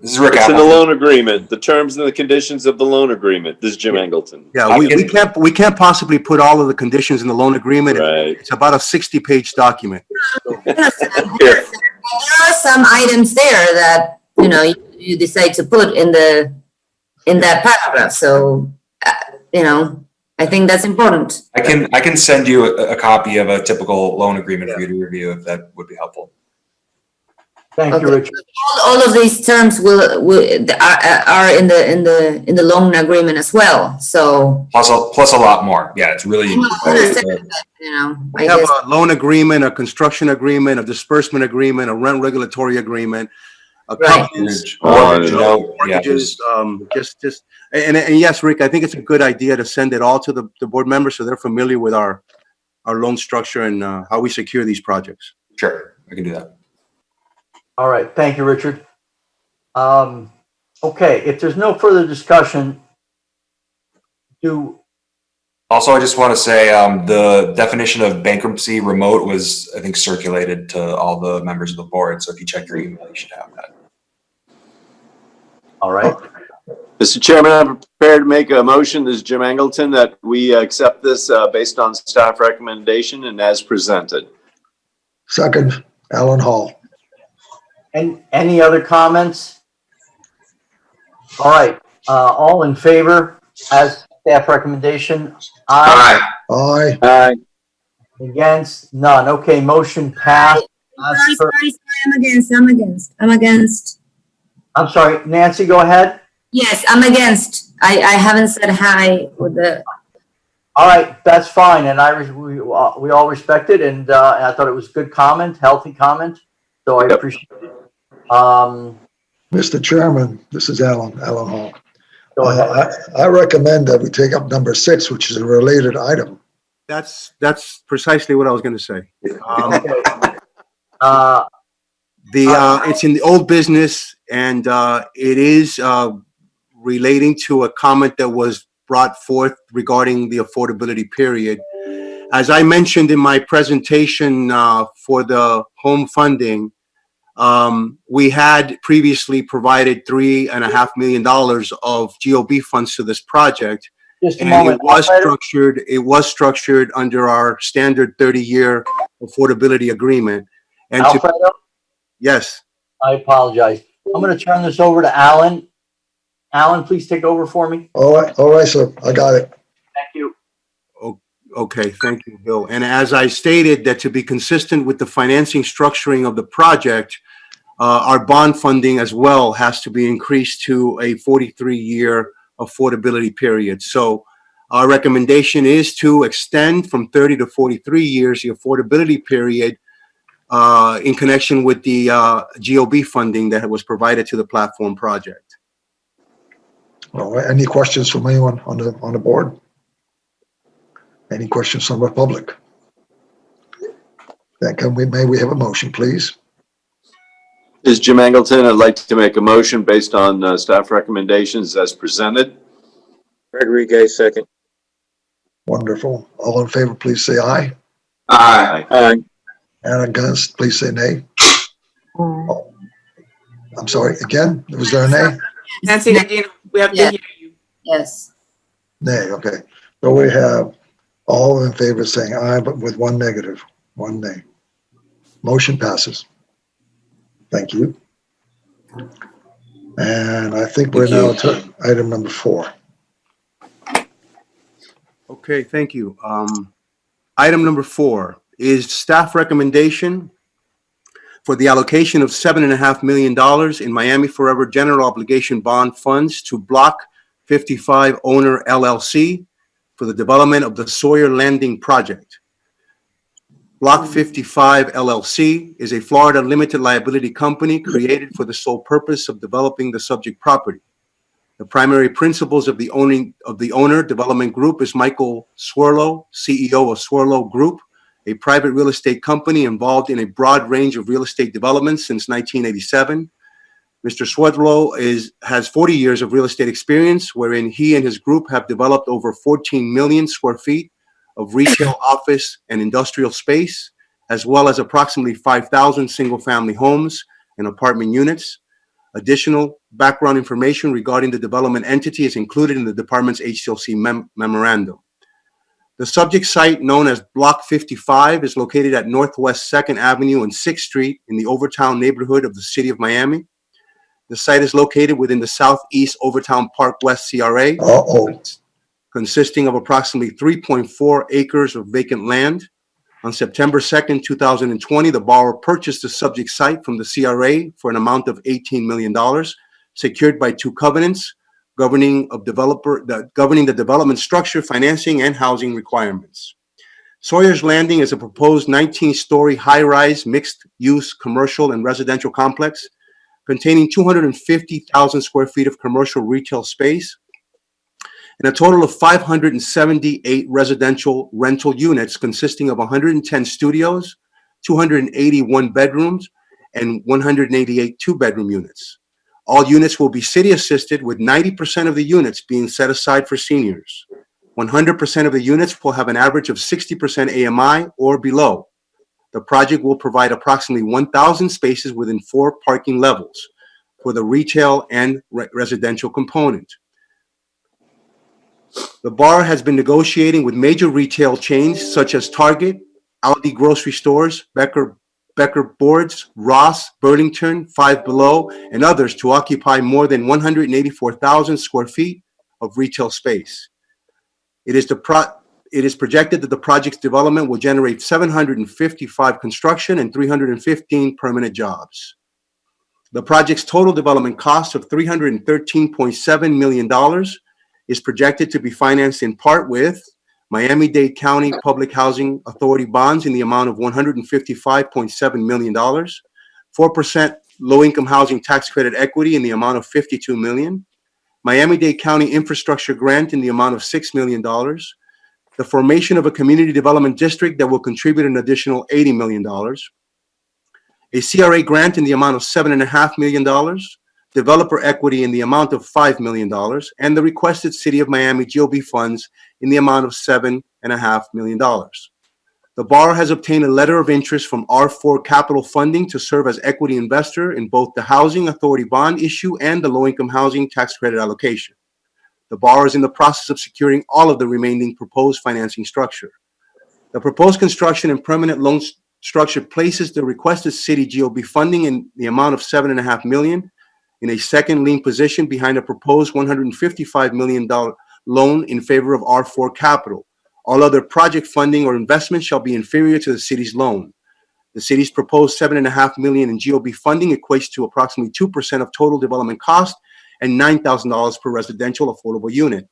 [SPEAKER 6] This is Rick
[SPEAKER 8] It's in the
[SPEAKER 6] Appleton.
[SPEAKER 8] loan agreement, the terms and the conditions of the loan agreement. This is Jim Angleton.
[SPEAKER 5] Yeah, we can't possibly put all of the conditions in the loan agreement.
[SPEAKER 8] Right.
[SPEAKER 5] It's about a 60-page document.
[SPEAKER 4] There are some items there that, you decide to put in that paragraph. So, I think that's important.
[SPEAKER 6] I can send you a copy of a typical loan agreement for you to review if that would be helpful.
[SPEAKER 9] Thank you,
[SPEAKER 4] Okay.
[SPEAKER 9] Richard.
[SPEAKER 4] All of these terms are in the loan agreement as well. So,
[SPEAKER 6] Plus a lot more. Yeah, it's really.
[SPEAKER 4] I
[SPEAKER 5] We have
[SPEAKER 4] guess.
[SPEAKER 5] a loan agreement, a construction agreement, a disbursement agreement, a rent regulatory agreement, a
[SPEAKER 4] Right.
[SPEAKER 5] covenants,
[SPEAKER 6] Mortgage,
[SPEAKER 5] mortgages, and yes, Rick, I think it's a good idea to send it all to the board members so they're familiar with our loan structure and how we secure these projects.
[SPEAKER 6] Sure, I can do that.
[SPEAKER 9] All right, thank you, Richard. Okay, if there's no further discussion,
[SPEAKER 6] Also, I just want to say the definition of bankruptcy remote was, I think, circulated to all the members of the board. So if you check your email, you should have that.
[SPEAKER 9] all right.
[SPEAKER 8] Mr. Chairman, I'm prepared to make a motion. This is Jim Angleton, that we accept this based on staff recommendation and as presented.
[SPEAKER 1] Second, Alan Hall.
[SPEAKER 9] And any other comments? All right, all in favor as staff recommendation? Aye.
[SPEAKER 1] Aye.
[SPEAKER 8] Aye.
[SPEAKER 9] Against? None. Okay, motion passed. As per-
[SPEAKER 4] I'm against.
[SPEAKER 9] I'm sorry, Nancy, go ahead.
[SPEAKER 4] Yes, I'm against. I haven't said hi with the,
[SPEAKER 9] All right, that's fine, and we all respect it, and I thought it was good comment, healthy comment, so I
[SPEAKER 8] Yep.
[SPEAKER 9] appreciate it.
[SPEAKER 1] Mr. Chairman, this is Alan Hall.
[SPEAKER 9] Go ahead.
[SPEAKER 1] I recommend that we take up number 6, which is a related item.
[SPEAKER 5] That's precisely what I was going to say.
[SPEAKER 9] Okay.
[SPEAKER 5] It's in the old business, and it is relating to a comment that was brought forth regarding the affordability period. As I mentioned in my presentation for the home funding, we had previously provided $3.5 million of GOB funds to this project.
[SPEAKER 9] Just a
[SPEAKER 5] And
[SPEAKER 9] moment.
[SPEAKER 5] it was structured under our standard 30-year affordability agreement. And to,
[SPEAKER 9] Alfredo,
[SPEAKER 5] yes,
[SPEAKER 9] I apologize. I'm going to turn this over to Alan. Alan, please take over for me.
[SPEAKER 1] All right, sir, I got it.
[SPEAKER 9] Thank you.
[SPEAKER 5] okay, thank you, Bill. And as I stated, that to be consistent with the financing structuring of the project, our bond funding as well has to be increased to a 43-year affordability period. So our recommendation is to extend from 30 to 43 years the affordability period in connection with the GOB funding that was provided to the platform project.
[SPEAKER 1] All right, any questions from anyone on the board? Any questions from the public? Then may we have a motion, please?
[SPEAKER 8] This is Jim Angleton. I'd like to make a motion based on staff recommendations as presented.
[SPEAKER 3] Gregory Gay, second.
[SPEAKER 1] Wonderful. All in favor, please say aye.
[SPEAKER 8] Aye. Aye.
[SPEAKER 1] And against, please say nay. Oh, I'm sorry, again, was there a nay?
[SPEAKER 2] Nancy Gallino, we have to
[SPEAKER 4] Yeah.
[SPEAKER 2] hear you.
[SPEAKER 4] yes.
[SPEAKER 1] Nay, okay. So we have all in favor saying aye, but with one negative, one nay. Motion passes. Thank you. And I think we're now to item number 4.
[SPEAKER 5] Okay, thank you. Item number 4 is staff recommendation for the allocation of $7.5 million in Miami Forever General Obligation Bond Funds to Block 55 Owner LLC for the development of the Sawyer Landing Project. Block 55 LLC is a Florida limited liability company created for the sole purpose of developing the subject property. The primary principals of the owner development group is Michael Swirlo, CEO of Swirlo Group, a private real estate company involved in a broad range of real estate developments since 1987. Mr. Swirlo has 40 years of real estate experience, wherein he and his group have developed over 14 million square feet of retail, office, and industrial space, as well as approximately 5,000 single-family homes and apartment units. Additional background information regarding the development entity is included in the department's HCLC memorandum. The subject site, known as Block 55, is located at Northwest 2nd Avenue and 6th Street in the Overtown neighborhood of the city of Miami. The site is located within the Southeast Overtown Park West CRA, consisting of approximately 3.4 acres of vacant land. On September 2nd, 2020, the borrower purchased the subject site from the CRA for an amount of $18 million, secured by 2 covenants governing the development structure, financing, and housing requirements. Sawyer's Landing is a proposed 19-story high-rise mixed-use commercial and residential complex containing 250,000 square feet of commercial retail space and a total of 578 residential rental units consisting of 110 studios, 281 bedrooms, and 188 two-bedroom units. All units will be city assisted, with 90% of the units being set aside for seniors. 100% of the units will have an average of 60% AMI or below. The project will provide approximately 1,000 spaces within 4 parking levels for the retail and residential component. The borrower has been negotiating with major retail chains such as Target, Aldi grocery stores, Bed Becker Boards, Ross, Burlington, Five Below, and others to occupy more than 184,000 square feet of retail space. It is projected that the project's development will generate 755 construction and 315 permanent jobs. The project's total development cost of $313.7 million is projected to be financed in part with Miami-Dade County Public Housing Authority bonds in the amount of $155.7 million, 4% low-income housing tax credit equity in the amount of $52 million, Miami-Dade County infrastructure grant in the amount of $6 million, the formation of a community development district that will contribute an additional $80 million, a CRA grant in the amount of $7.5 million, developer equity in the amount of $5 million, and the requested City of Miami GOB funds in the amount of $7.5 million. The borrower has obtained a letter of interest from R4 Capital Funding to serve as equity investor in both the Housing Authority bond issue and the low-income housing tax credit allocation. The borrower is in the process of securing all of the remaining proposed financing structure. The proposed construction and permanent loan structure places the requested city GOB funding in the amount of $7.5 million in a second lien position behind a proposed $155 million loan in favor of R4 Capital. All other project funding or investment shall be inferior to the city's loan. The city's proposed $7.5 million in GOB funding equates to approximately 2% of total development cost and $9,000 per residential affordable unit.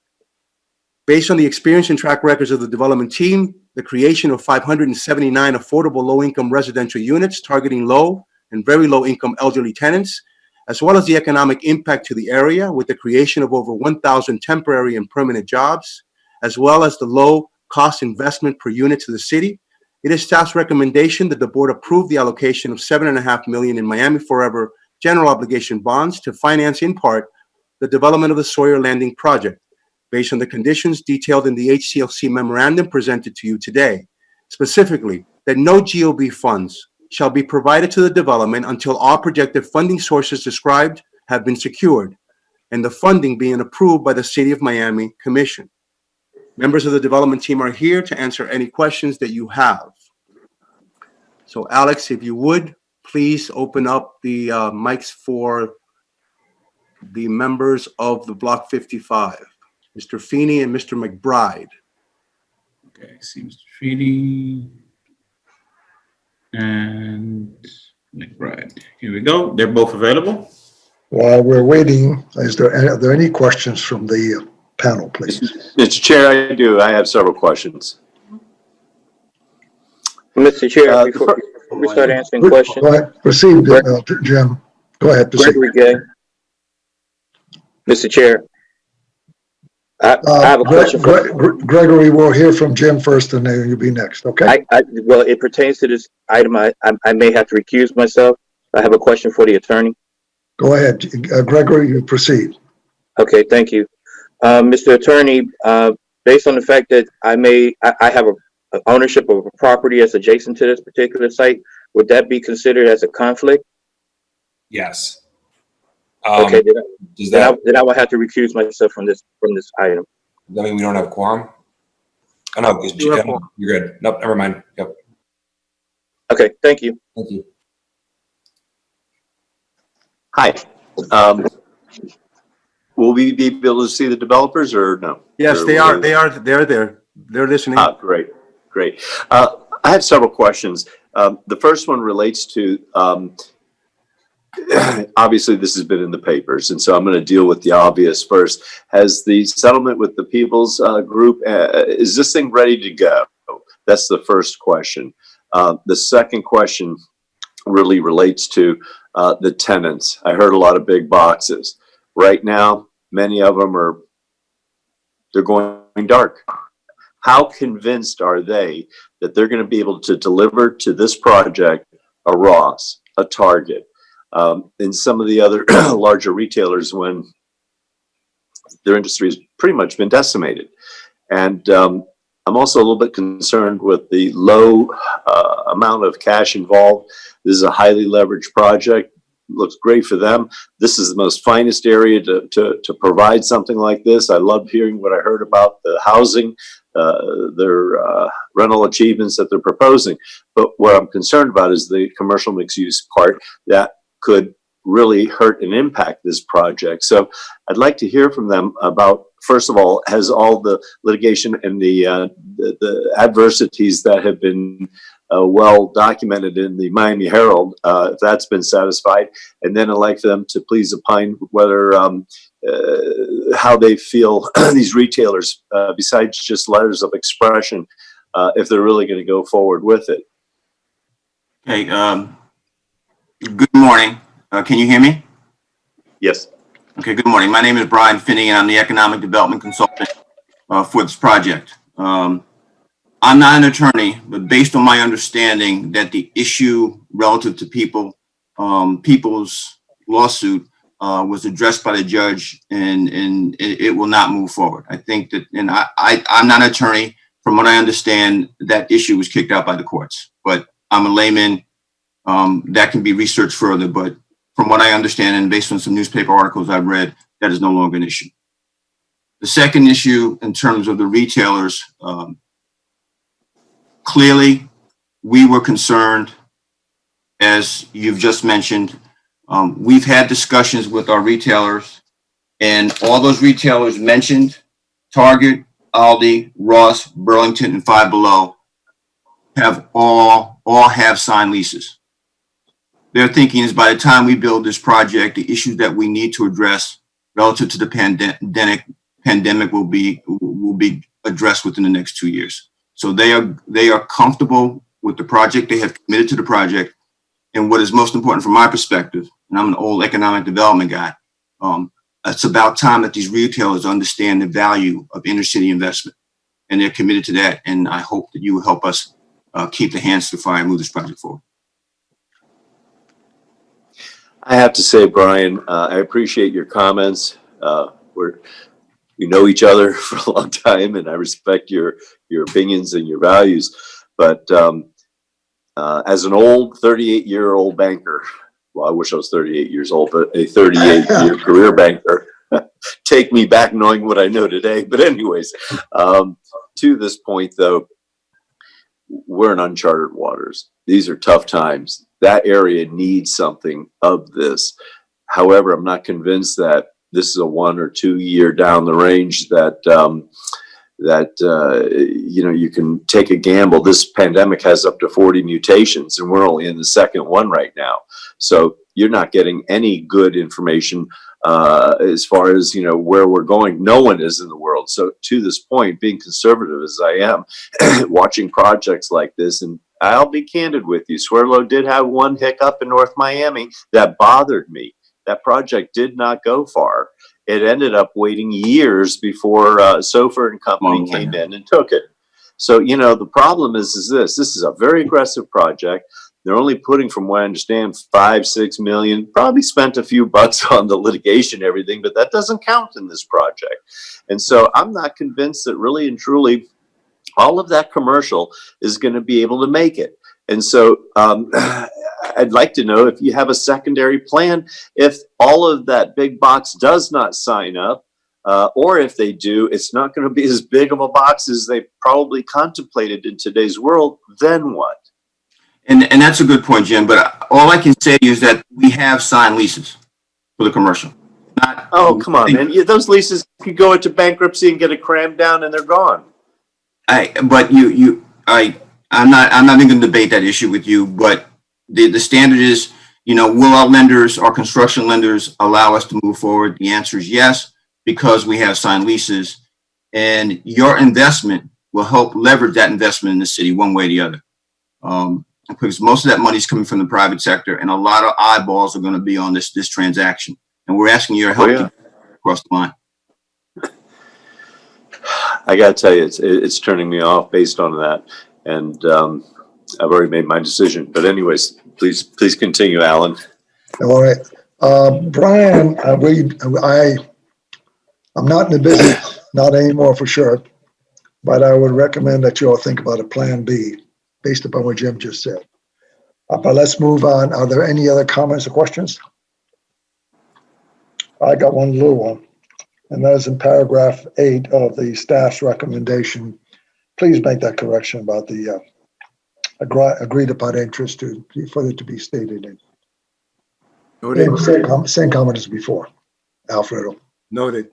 [SPEAKER 5] Based on the experience and track records of the development team, the creation of 579 affordable low-income residential units targeting low and very low-income elderly tenants, as well as the economic impact to the area with the creation of over 1,000 temporary and permanent jobs, as well as the low cost investment per unit to the city, it is staff's recommendation that the board approve the allocation of $7.5 million in Miami Forever general obligation bonds to finance in part the development of the Sawyer Landing project, based on the conditions detailed in the HCLC memorandum presented to you today. Specifically, that no GOB funds shall be provided to the development until all projected funding sources described have been secured, and the funding being approved by the City of Miami Commission. Members of the development team are here to answer any questions that you have. So Alex, if you would, please open up the mics for the members of the Block 55, Mr. Feeney and Mr. McBride.
[SPEAKER 7] Okay, see Mr. Feeney and McBride. Here we go. They're both available.
[SPEAKER 1] While we're waiting, are there any questions from the panel, please?
[SPEAKER 8] Mr. Chair, I do. I have several questions.
[SPEAKER 3] Mr. Chair, before we start answering questions,
[SPEAKER 1] Go ahead, proceed, Jim. Go ahead, proceed.
[SPEAKER 3] Gregory Gay. Mr. Chair, I have a question.
[SPEAKER 1] Gregory, we'll hear from Jim first and then you'll be next, okay?
[SPEAKER 3] Well, it pertains to this item. I may have to recuse myself. I have a question for the attorney.
[SPEAKER 1] Go ahead, Gregory, you proceed.
[SPEAKER 3] Okay, thank you. Mr. Attorney, based on the fact that I have a ownership of a property that's adjacent to this particular site, would that be considered as a conflict?
[SPEAKER 6] Yes.
[SPEAKER 3] Okay, then I will have to recuse myself from this item.
[SPEAKER 6] I mean, we don't have quorum? Oh, no, you're good. Nope, never mind. Yep.
[SPEAKER 3] Okay, thank you.
[SPEAKER 6] Thank you.
[SPEAKER 8] Hi. Will we be able to see the developers or no?
[SPEAKER 5] Yes, they are. They're there. They're listening.
[SPEAKER 8] Great. I have several questions. The first one relates to, obviously this has been in the papers, and so I'm going to deal with the obvious first. Has the settlement with the People's Group, is this thing ready to go? That's the first question. The second question really relates to the tenants. I heard a lot of big boxes. Right now, many of them they're going dark. How convinced are they that they're going to be able to deliver to this project a Ross, a Target, and some of the other larger retailers when their industry has pretty much been decimated? And I'm also a little bit concerned with the low amount of cash involved. This is a highly leveraged project. looks great for them. This is the most finest area to provide something like this. I love hearing what I heard about the housing, their rental achievements that they're proposing. But what I'm concerned about is the commercial mixed use part that could really hurt and impact this project. So I'd like to hear from them about, first of all, has all the litigation and the adversities that have been well documented in the Miami Herald, if that's been satisfied, and then I'd like for them to please opine whether how they feel these retailers, besides just letters of expression, if they're really going to go forward with it.
[SPEAKER 13] Okay. Good morning. Can you hear me?
[SPEAKER 8] Yes.
[SPEAKER 13] Okay. Good morning. My name is Brian Finney, and I'm the economic development consultant for this project. I'm not an attorney, but based on my understanding that the issue relative to people's lawsuit was addressed by the judge, and it will not move forward. I think that, and I'm not an attorney. From what I understand, that issue was kicked out by the courts, but I'm a layman. That can be researched further, but from what I understand, and based on some newspaper articles I've read, that is no longer an issue. The second issue, in terms of the retailers, clearly we were concerned, as you've just mentioned. We've had discussions with our retailers, and all those retailers mentioned, Target, Aldi, Ross, Burlington, and Five Below, have all have signed leases. Their thinking is by the time we build this project, the issues that we need to address relative to the pandemic will be addressed within the next 2 years. So they are comfortable with the project. They have committed to the project. And what is most important from my perspective, and I'm an old economic development guy, it's about time that these retailers understand the value of inner city investment, and they're committed to that. And I hope that you will help us keep the hands to the fire and move this project forward.
[SPEAKER 8] I have to say, Brian, I appreciate your comments. We know each other for a long time, and I respect your opinions and your values. But as an old 38-year-old banker, well, I wish I was 38 years old, but a 38-year career banker, take me back knowing what I know today. But anyways, to this point, though, we're in uncharted waters. These are tough times. That area needs something of this. However, I'm not convinced that this is a 1 or 2 year down the range that you can take a gamble. This pandemic has up to 40 mutations, and we're only in the second one right now. So you're not getting any good information as far as where we're going. No one is in the world. So to this point, being conservative as I am, watching projects like this, and I'll be candid with you, Swerlo did have one hiccup in North Miami that bothered me. That project did not go far. It ended up waiting years before Sofer and company came in and took it. So, the problem is this is a very aggressive project. They're only putting, from what I understand, 5-6 million, probably spent a few bucks on the litigation and everything, but that doesn't count in this project. And so I'm not convinced that really and truly all of that commercial is going to be able to make it. And so I'd like to know if you have a secondary plan, if all of that big box does not sign up, or if they do, it's not going to be as big of a box as they probably contemplated in today's world, then what?
[SPEAKER 13] And that's a good point, Jim. But all I can say is that we have signed leases for the commercial.
[SPEAKER 8] Oh, come on, man. Those leases could go into bankruptcy and get it crammed down and they're gone.
[SPEAKER 13] I'm not even going to debate that issue with you, but the standard is, will our construction lenders allow us to move forward? The answer is yes, because we have signed leases, and your investment will help leverage that investment in the city one way or the other. Because most of that money is coming from the private sector, and a lot of eyeballs are going to be on this transaction. And we're asking your help to cross the line.
[SPEAKER 8] I got to tell you, it's turning me off based on that. And I've already made my decision. But anyways, please continue, Alan.
[SPEAKER 1] All right. Brian, I'm not in the business, not anymore for sure, but I would recommend that you all think about a plan B based upon what Jim just said. But let's move on. Are there any other comments or questions? I got one little one, and that is in paragraph 8 of the staff's recommendation. Please make that correction about the agreed upon interest to further to be stated in.
[SPEAKER 5] Noted.
[SPEAKER 1] Same comment as before, Alfredo.
[SPEAKER 5] Noted.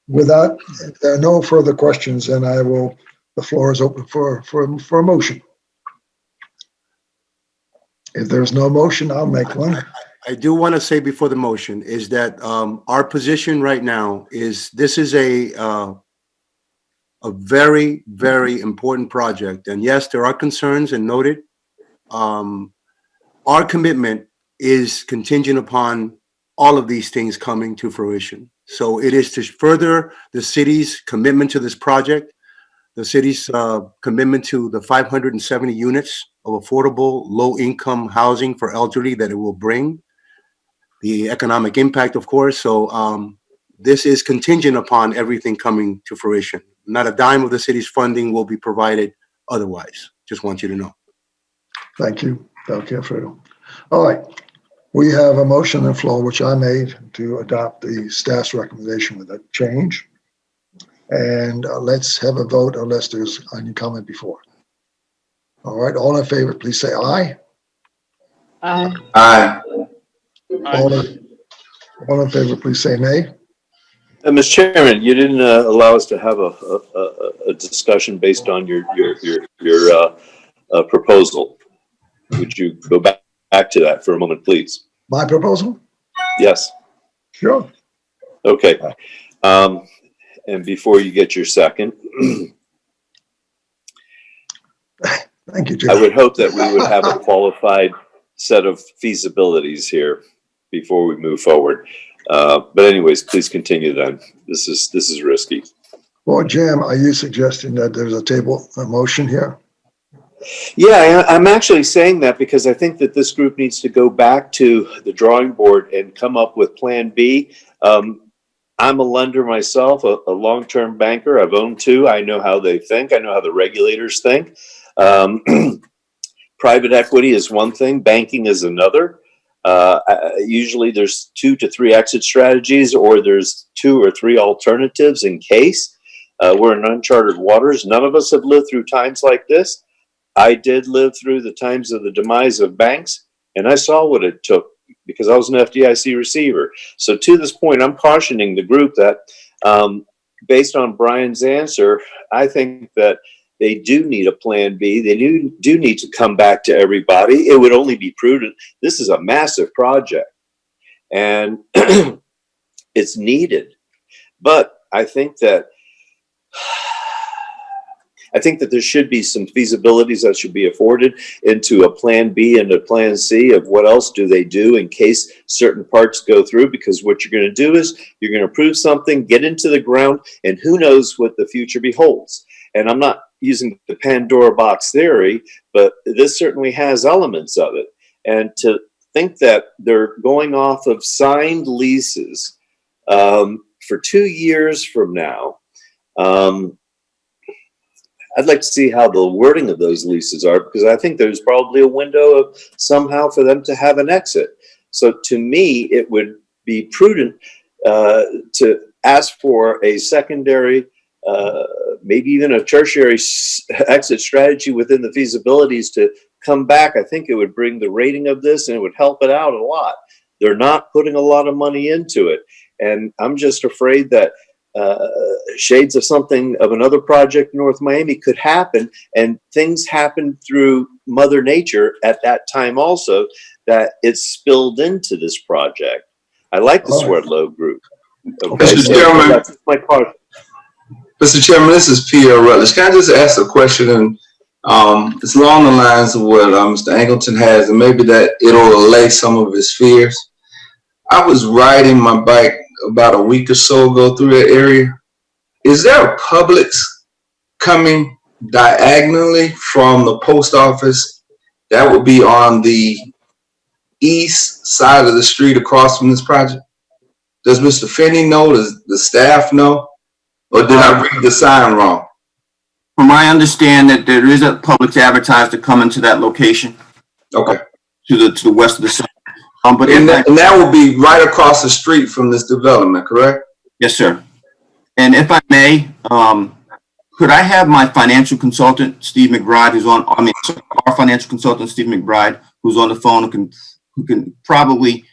[SPEAKER 1] With that, if there are no further questions, then the floor is open for a motion. If there's no motion, I'll make one.
[SPEAKER 5] I do want to say before the motion is that our position right now is this is a very, very important project. And yes, there are concerns and noted. Our commitment is contingent upon all of these things coming to fruition. So it is to further the city's commitment to this project, the city's commitment to the 570 units of affordable, low-income housing for elderly that it will bring, the economic impact, of course. So this is contingent upon everything coming to fruition. Not a dime of the city's funding will be provided otherwise. Just want you to know.
[SPEAKER 1] Thank you, Dr. Alfredo. All right. We have a motion on the floor, which I made, to adopt the staff's recommendation with a change. And let's have a vote unless there's any comment before. All right, all in favor, please say aye.
[SPEAKER 11] Aye.
[SPEAKER 10] Aye.
[SPEAKER 1] All in favor, please say nay.
[SPEAKER 8] Mr. Chairman, you didn't allow us to have a discussion based on your proposal. Would you go back to that for a moment, please?
[SPEAKER 1] My proposal?
[SPEAKER 8] Yes.
[SPEAKER 1] Sure.
[SPEAKER 8] Okay. And before you get your second,
[SPEAKER 1] Thank you, Jim.
[SPEAKER 8] I would hope that we would have a qualified set of feasibilities here before we move forward. But anyways, please continue then. This is risky.
[SPEAKER 1] Well, Jim, are you suggesting that there's a motion here?
[SPEAKER 8] Yeah, I'm actually saying that because I think that this group needs to go back to the drawing board and come up with Plan B. I'm a lender myself, a long-term banker. I've owned two. I know how they think. I know how the regulators think. Private equity is one thing. Banking is another. Usually there's 2 to 3 exit strategies, or there's 2 or 3 alternatives in case. We're in uncharted waters. None of us have lived through times like this. I did live through the times of the demise of banks, and I saw what it took because I was an FDIC receiver. So to this point, I'm cautioning the group that based on Brian's answer, I think that they do need a plan B. They do need to come back to everybody. It would only be prudent. This is a massive project, and it's needed. But I think that there should be some feasibilities that should be afforded into a plan B and a plan C of what else do they do in case certain parts go through, because what you're going to do is you're going to approve something, get into the ground, and who knows what the future beholds. And I'm not using the Pandora box theory, but this certainly has elements of it. And to think that they're going off of signed leases for 2 years from now, I'd like to see how the wording of those leases are, because I think there's probably a window of somehow for them to have an exit. So to me, it would be prudent to ask for a secondary, maybe even a tertiary exit strategy within the feasibilities to come back. I think it would bring the rating of this and it would help it out a lot. They're not putting a lot of money into it. And I'm just afraid that shades of something of another project in North Miami could happen, and things happen through Mother Nature at that time also that it's spilled into this project. I like the Swerdlow group. Okay,
[SPEAKER 14] Mr. Chairman,
[SPEAKER 8] that's my part.
[SPEAKER 14] Mr. Chairman, this is Pierre Rutledge. Can I just ask a question? And it's along the lines of what Mr. Angleton has, and maybe that it'll allay some of his fears. I was riding my bike about a week or so ago through that area. Is there a Publix coming diagonally from the post office that would be on the east side of the street across from this project? Does Mr. Finney know? Does the staff know? Or did I read the sign wrong?
[SPEAKER 13] From my understanding, that there is a Publix advertised to come into that location.
[SPEAKER 14] Okay.
[SPEAKER 13] To the west of the center. But
[SPEAKER 14] And that will be right across the street from this development, correct?
[SPEAKER 13] yes, sir. And if I may, could I have my financial consultant, Steve McBride, our financial consultant, Steve McBride, who's on the phone, who can probably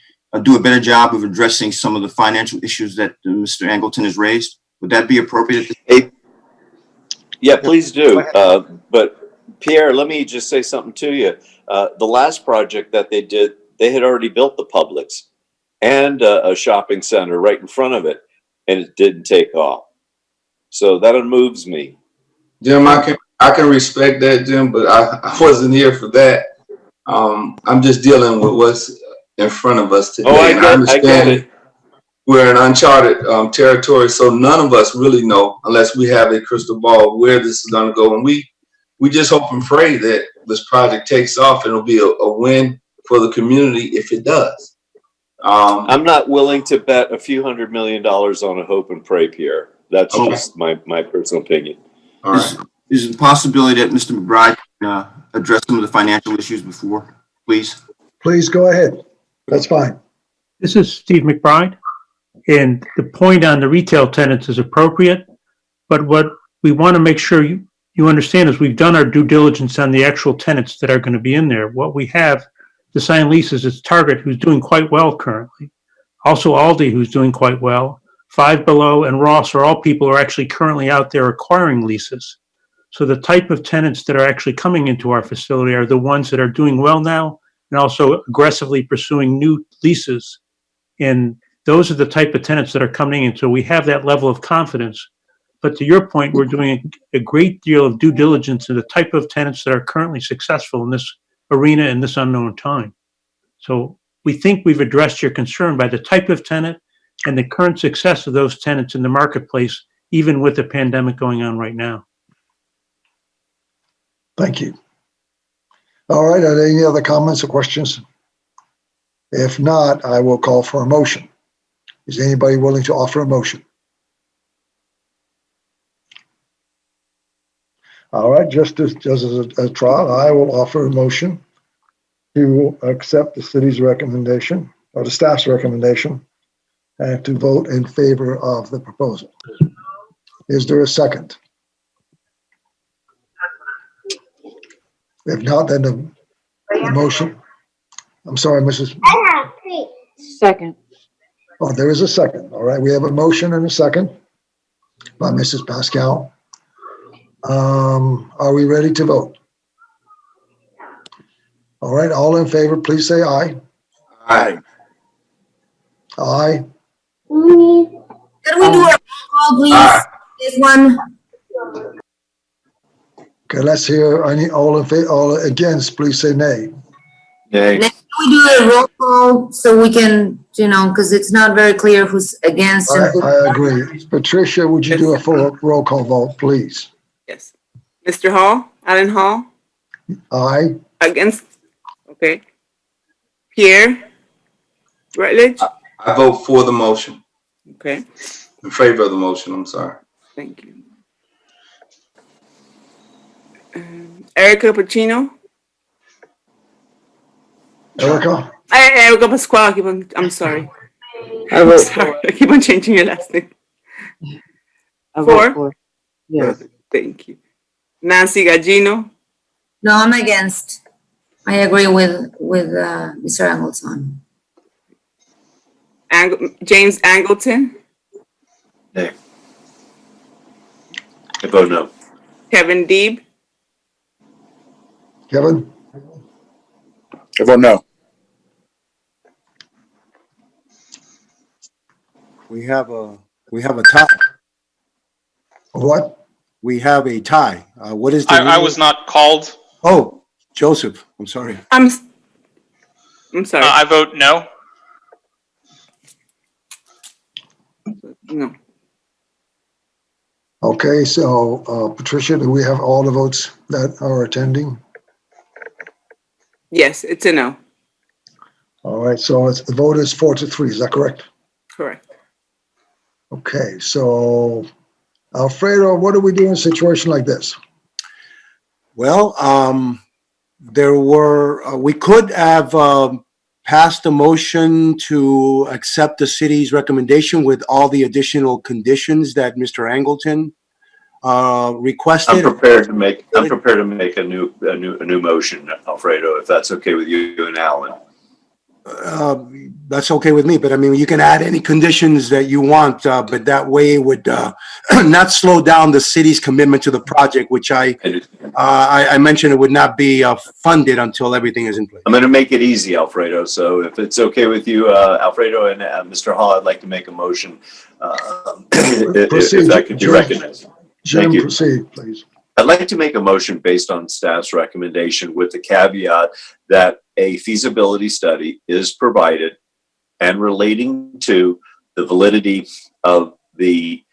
[SPEAKER 13] do a better job of addressing some of the financial issues that Mr. Angleton has raised? Would that be appropriate?
[SPEAKER 8] Hey, yeah, please do. But Pierre, let me just say something to you. The last project that they did, they had already built the Publix and a shopping center right in front of it, and it didn't take off. So that unmoves me.
[SPEAKER 14] Jim, I can respect that, Jim, but I wasn't here for that. I'm just dealing with what's in front of us today.
[SPEAKER 8] Oh,
[SPEAKER 14] I
[SPEAKER 8] get it.
[SPEAKER 14] We're in uncharted territory, so none of us really know, unless we have a crystal ball, where this is going to go. And we just hope and pray that this project takes off and it'll be a win for the community if it does.
[SPEAKER 8] I'm not willing to bet a few $100 million on a hope and pray, Pierre. That's just my personal opinion.
[SPEAKER 14] All right.
[SPEAKER 13] Is it a possibility that Mr. McBride can address some of the financial issues before, please?
[SPEAKER 1] Please go ahead. That's fine.
[SPEAKER 15] This is Steve McBride, and the point on the retail tenants is appropriate, but what we want to make sure you understand is we've done our due diligence on the actual tenants that are going to be in there. What we have to sign leases is Target, who's doing quite well currently. Also Aldi, who's doing quite well. Five Below and Ross are all people who are actually currently out there acquiring leases. So the type of tenants that are actually coming into our facility are the ones that are doing well now and also aggressively pursuing new leases. And those are the type of tenants that are coming in. So we have that level of confidence. But to your point, we're doing a great deal of due diligence in the type of tenants that are currently successful in this arena in this unknown time. So we think we've addressed your concern by the type of tenant and the current success of those tenants in the marketplace, even with the pandemic going on right now.
[SPEAKER 1] Thank you. All right, are there any other comments or questions? If not, I will call for a motion. Is anybody willing to offer a motion? All right, just as a trial, I will offer a motion to accept the city's recommendation or the staff's recommendation and to vote in favor of the proposal. Is there a second? If not, then the motion. I'm sorry, Mrs.
[SPEAKER 11] Second.
[SPEAKER 1] Oh, there is a second. All right, we have a motion and a second by Mrs. Pascal. Are we ready to vote? All right, all in favor, please say aye.
[SPEAKER 14] Aye.
[SPEAKER 1] Aye.
[SPEAKER 4] Can we do a roll call, please? This one?
[SPEAKER 1] Okay, let's hear all in favor, all against, please say nay.
[SPEAKER 8] Nay.
[SPEAKER 4] Can we do a roll call so we can, because it's not very clear who's against and who's
[SPEAKER 1] I agree. Patricia, would you do a full roll call vote, please?
[SPEAKER 2] Yes. Mr. Hall, Alan Hall,
[SPEAKER 1] Aye.
[SPEAKER 2] against, okay. Pierre Rutledge,
[SPEAKER 14] I vote for the motion,
[SPEAKER 2] okay,
[SPEAKER 14] in favor of the motion, I'm sorry.
[SPEAKER 2] thank you. Erica Pacino,
[SPEAKER 1] Erica?
[SPEAKER 2] Erica Pasquale, I'm sorry.
[SPEAKER 11] I
[SPEAKER 2] I'm
[SPEAKER 11] vote
[SPEAKER 2] sorry,
[SPEAKER 11] for.
[SPEAKER 2] I keep on changing your last name.
[SPEAKER 11] I
[SPEAKER 2] For?
[SPEAKER 11] vote for. Yes.
[SPEAKER 2] Thank you. Nancy Gallino,
[SPEAKER 4] No, I'm against. I agree with Mr. Angleton.
[SPEAKER 2] James Angleton,
[SPEAKER 8] Nay. I vote no.
[SPEAKER 2] Kevin Deeb,
[SPEAKER 1] Kevin?
[SPEAKER 16] I vote no.
[SPEAKER 5] We have a tie.
[SPEAKER 1] What?
[SPEAKER 5] We have a tie. What is the?
[SPEAKER 16] I was not called.
[SPEAKER 5] Oh, Joseph, I'm sorry.
[SPEAKER 2] I'm sorry.
[SPEAKER 16] I vote no.
[SPEAKER 2] No.
[SPEAKER 1] Okay, so Patricia, do we have all the votes that are attending?
[SPEAKER 2] Yes, it's a no.
[SPEAKER 1] All right, so the vote is 4-3, is that correct?
[SPEAKER 2] Correct.
[SPEAKER 1] Okay, so Alfredo, what do we do in a situation like this?
[SPEAKER 5] Well, we could have pass the motion to accept the city's recommendation with all the additional conditions that Mr. Angleton requested?
[SPEAKER 8] I'm prepared to make a new motion, Alfredo, if that's okay with you and Alan.
[SPEAKER 5] That's okay with me, but I mean, you can add any conditions that you want, but that way it would not slow down the city's commitment to the project, which I mentioned it would not be funded until everything is in place.
[SPEAKER 8] I'm going to make it easy, Alfredo. So if it's okay with you, Alfredo and Mr. Hall, I'd like to make a motion. If that could be recognized.
[SPEAKER 1] Jim, proceed, please.
[SPEAKER 8] I'd like to make a motion based on staff's recommendation with the caveat that a feasibility study is provided and relating to the validity of the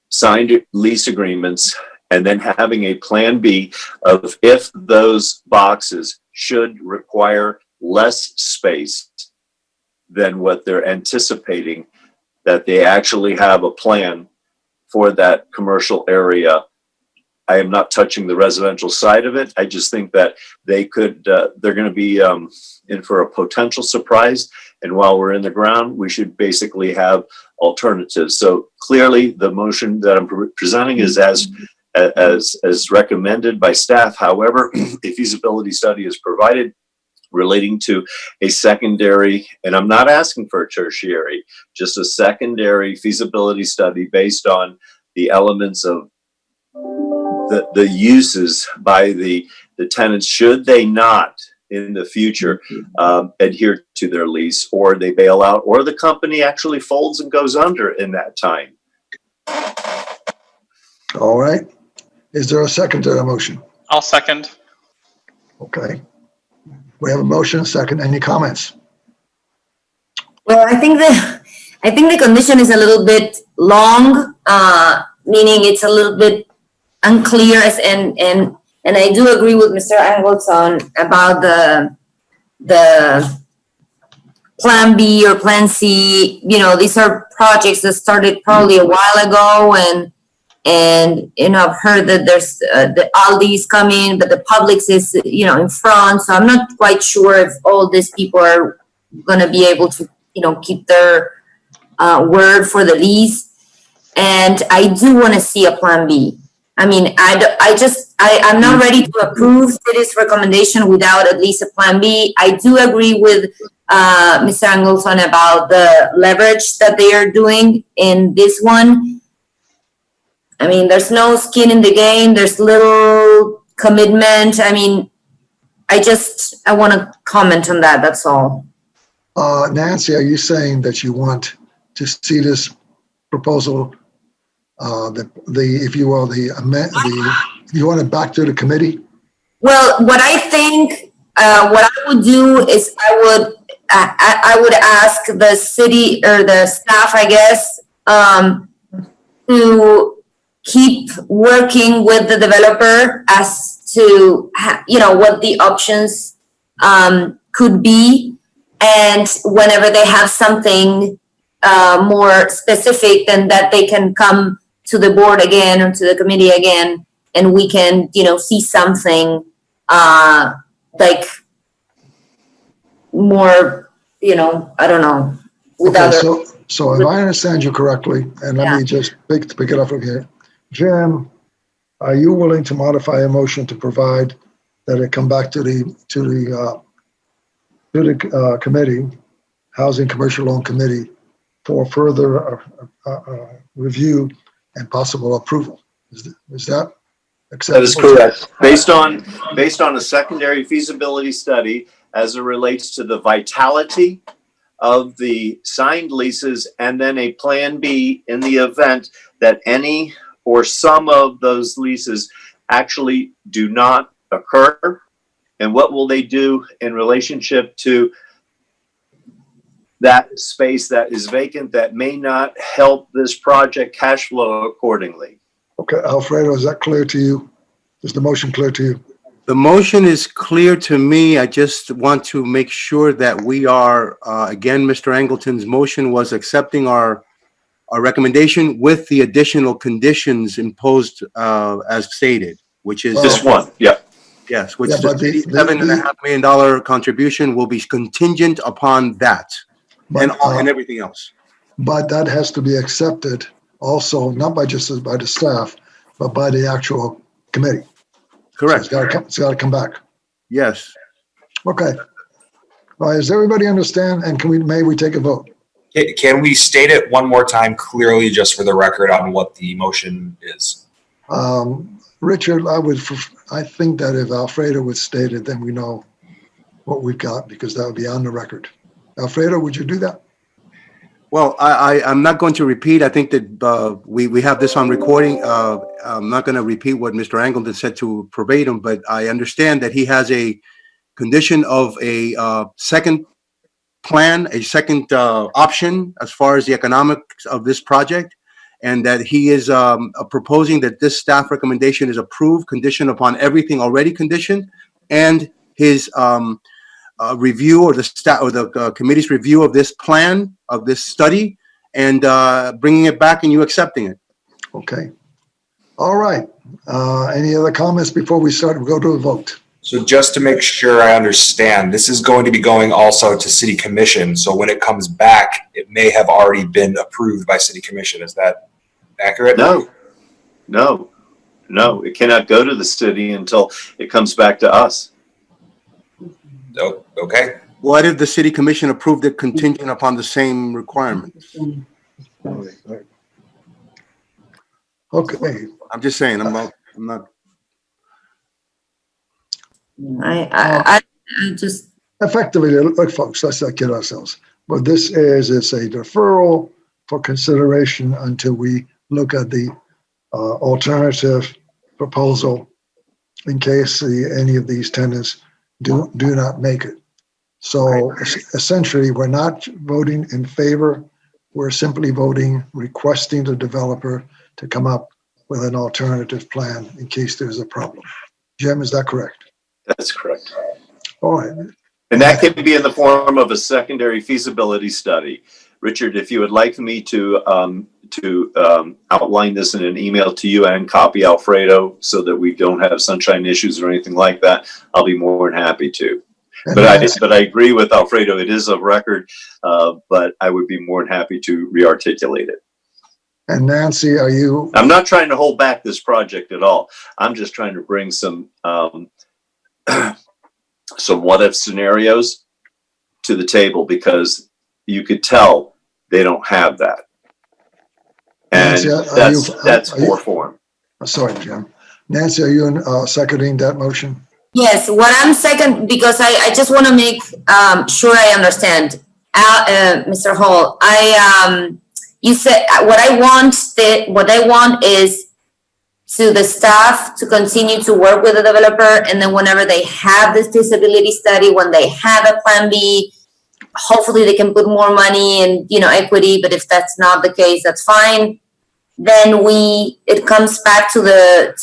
[SPEAKER 8] signed lease agreements, and then having a plan B of if those boxes should require less space than what they're anticipating, that they actually have a plan for that commercial area. I am not touching the residential side of it. I just think that they could, they're going to be in for a potential surprise. And while we're in the ground, we should basically have alternatives. So clearly the motion that I'm presenting is as recommended by staff. However, a feasibility study is provided relating to a secondary, and I'm not asking for a tertiary, just a secondary feasibility study based on the elements of the uses by the tenants, should they not in the future adhere to their lease, or they bail out, or the company actually folds and goes under in that time.
[SPEAKER 1] All right. Is there a second to that motion?
[SPEAKER 16] I'll second.
[SPEAKER 1] Okay. We have a motion, second. Any comments?
[SPEAKER 4] Well, I think the condition is a little bit long, meaning it's a little bit unclear, and I do agree with Mr. Angleton about the Plan B or Plan C. You know, these are projects that started probably a while ago, and you know, I've heard that there's the Aldi's coming, but the Publix is, you know, in front. So I'm not quite sure if all these people are going to be able to, you know, keep their word for the lease. And I do want to see a Plan B. I mean, I'm not ready to approve city's recommendation without at least a Plan B. I do agree with Mr. Angleton about the leverage that they are doing in this one. I mean, there's no skin in the game. There's little commitment. I mean, I want to comment on that. That's all.
[SPEAKER 1] Nancy, are you saying that you want to see this proposal, if you will, you want it back to the committee?
[SPEAKER 4] Well, what I think, what I would do is I would ask the city or the staff, I guess, to keep working with the developer as to, you know, what the options could be. And whenever they have something more specific, then that they can come to the board again or to the committee again, and we can, you know, see something like more, you know, I don't know.
[SPEAKER 1] Okay, so if I understand you correctly, and let me just pick it up from here. Jim, are you willing to modify a motion to provide that it come back to the committee, Housing Commercial Loan Committee, for further review and possible approval? Is that acceptable?
[SPEAKER 8] That is correct. Based on a secondary feasibility study as it relates to the vitality of the signed leases, and then a Plan B in the event that any or some of those leases actually do not occur. And what will they do in relationship to that space that is vacant that may not help this project cash flow accordingly?
[SPEAKER 1] Okay, Alfredo, is that clear to you? Is the motion clear to you?
[SPEAKER 5] The motion is clear to me. I just want to make sure that we are, again, Mr. Angleton's motion was accepting our recommendation with the additional conditions imposed as stated, which is
[SPEAKER 8] Just one, yeah.
[SPEAKER 5] Yes, which
[SPEAKER 1] Yeah,
[SPEAKER 5] the
[SPEAKER 1] but the-
[SPEAKER 5] $7.5 million contribution will be contingent upon that and
[SPEAKER 1] But,
[SPEAKER 5] everything else.
[SPEAKER 1] but that has to be accepted also, not by just by the staff, but by the actual committee.
[SPEAKER 5] Correct.
[SPEAKER 1] So it's gotta come back.
[SPEAKER 5] Yes.
[SPEAKER 1] Okay. All right, does everybody understand? And may we take a vote?
[SPEAKER 6] Can we state it one more time clearly, just for the record, on what the motion is?
[SPEAKER 1] Richard, I think that if Alfredo would state it, then we know what we've got, because that would be on the record. Alfredo, would you do that?
[SPEAKER 5] Well, I'm not going to repeat. I think that we have this on recording. I'm not going to repeat what Mr. Angleton said to verbatim, but I understand that he has a condition of a second plan, a second option as far as the economics of this project, and that he is proposing that this staff recommendation is approved, conditioned upon everything already conditioned, and his review, or the committee's review of this plan, of this study, and bringing it back and you accepting it.
[SPEAKER 1] Okay. All right. Any other comments before we go to a vote?
[SPEAKER 6] So just to make sure I understand, this is going to be going also to City Commission. So when it comes back, it may have already been approved by City Commission. Is that accurate?
[SPEAKER 8] No. It cannot go to the city until it comes back to us.
[SPEAKER 6] Oh, okay.
[SPEAKER 5] What if the city commission approved it contingent upon the same requirements?
[SPEAKER 1] Okay.
[SPEAKER 5] I'm just saying, I'm not.
[SPEAKER 4] I just,
[SPEAKER 1] Effectively, look, folks, let's not kid ourselves. What this it's a deferral for consideration until we look at the alternative proposal in case any of these tenants do not make it. So essentially, we're not voting in favor. We're simply requesting the developer to come up with an alternative plan in case there's a problem. Jim, is that correct?
[SPEAKER 8] That's correct.
[SPEAKER 1] All right.
[SPEAKER 8] And that can be in the form of a secondary feasibility study. Richard, if you would like me to outline this in an email to you and copy Alfredo so that we don't have sunshine issues or anything like that, I'll be more than happy to. But I agree with Alfredo. It is a record, but I would be more than happy to re-articulate it.
[SPEAKER 1] And Nancy, are you?
[SPEAKER 8] I'm not trying to hold back this project at all. I'm just trying to bring some what if scenarios to the table, because you could tell they don't have that. And
[SPEAKER 1] Nancy,
[SPEAKER 8] that's poor form.
[SPEAKER 1] Sorry, Jim. Nancy, are you seconding that motion?
[SPEAKER 4] yes, what I'm second, because I just want to make sure I understand. Mr. Hall, you said what I want is to the staff to continue to work with the developer, and then whenever they have this feasibility study, when they have a plan B, hopefully they can put more money and equity. But if that's not the case, that's fine. Then it comes back to the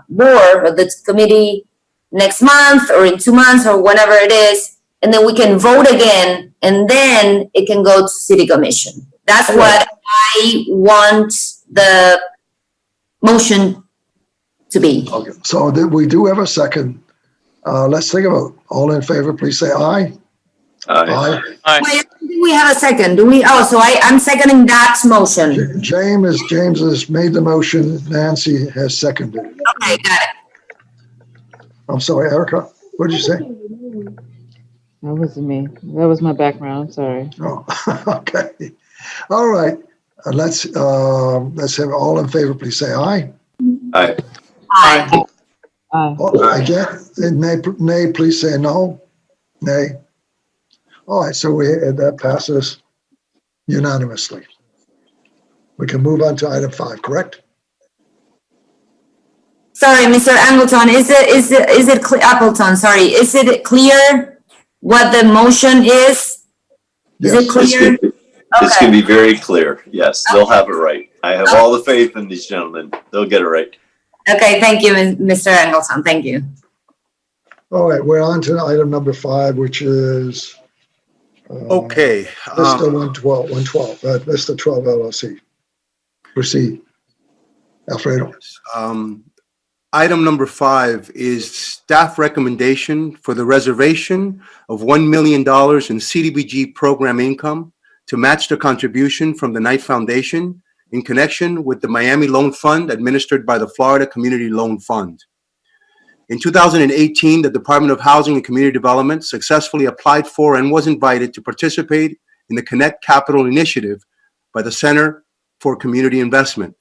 [SPEAKER 4] board or the committee next month or in 2 months or whenever it is, and then we can vote again, and then it can go to city commission. That's what I want the motion to be.
[SPEAKER 1] Okay. So we do have a second. Let's take a vote. All in favor, please say aye. Aye.
[SPEAKER 4] Wait, I don't think we have a second. Do we? Oh, so I'm seconding that motion.
[SPEAKER 1] James has made the motion. Nancy has seconded it.
[SPEAKER 4] Okay, got it.
[SPEAKER 1] I'm sorry, Erica. What did you say?
[SPEAKER 11] That wasn't me. That was my background. I'm sorry.
[SPEAKER 1] Oh, okay. All right. Let's have all in favor, please say aye.
[SPEAKER 8] Aye.
[SPEAKER 4] Aye.
[SPEAKER 1] Again, nay, please say no. Nay. All right, so that passes unanimously. We can move on to item 5, correct?
[SPEAKER 4] Sorry, Mr. Angleton, is it clear? Appleton, sorry. Is it clear what the motion is? Is it clear?
[SPEAKER 8] It's going to be very clear. Yes, they'll have it right. I have all the faith in these gentlemen. They'll get it right.
[SPEAKER 4] Okay, thank you, Mr. Angleton. Thank you.
[SPEAKER 1] All right, we're on to item number 5, which is
[SPEAKER 5] Okay.
[SPEAKER 1] Vista 112, Vista 12 LLC. Proceed. Alfredo.
[SPEAKER 5] Item number 5 is staff recommendation for the reservation of $1 million in CDBG program income to match the contribution from the Knight Foundation in connection with the Miami Loan Fund administered by the Florida Community Loan Fund. In 2018, the Department of Housing and Community Development successfully applied for and was invited to participate in the Connect Capital Initiative by the Center for Community Investment.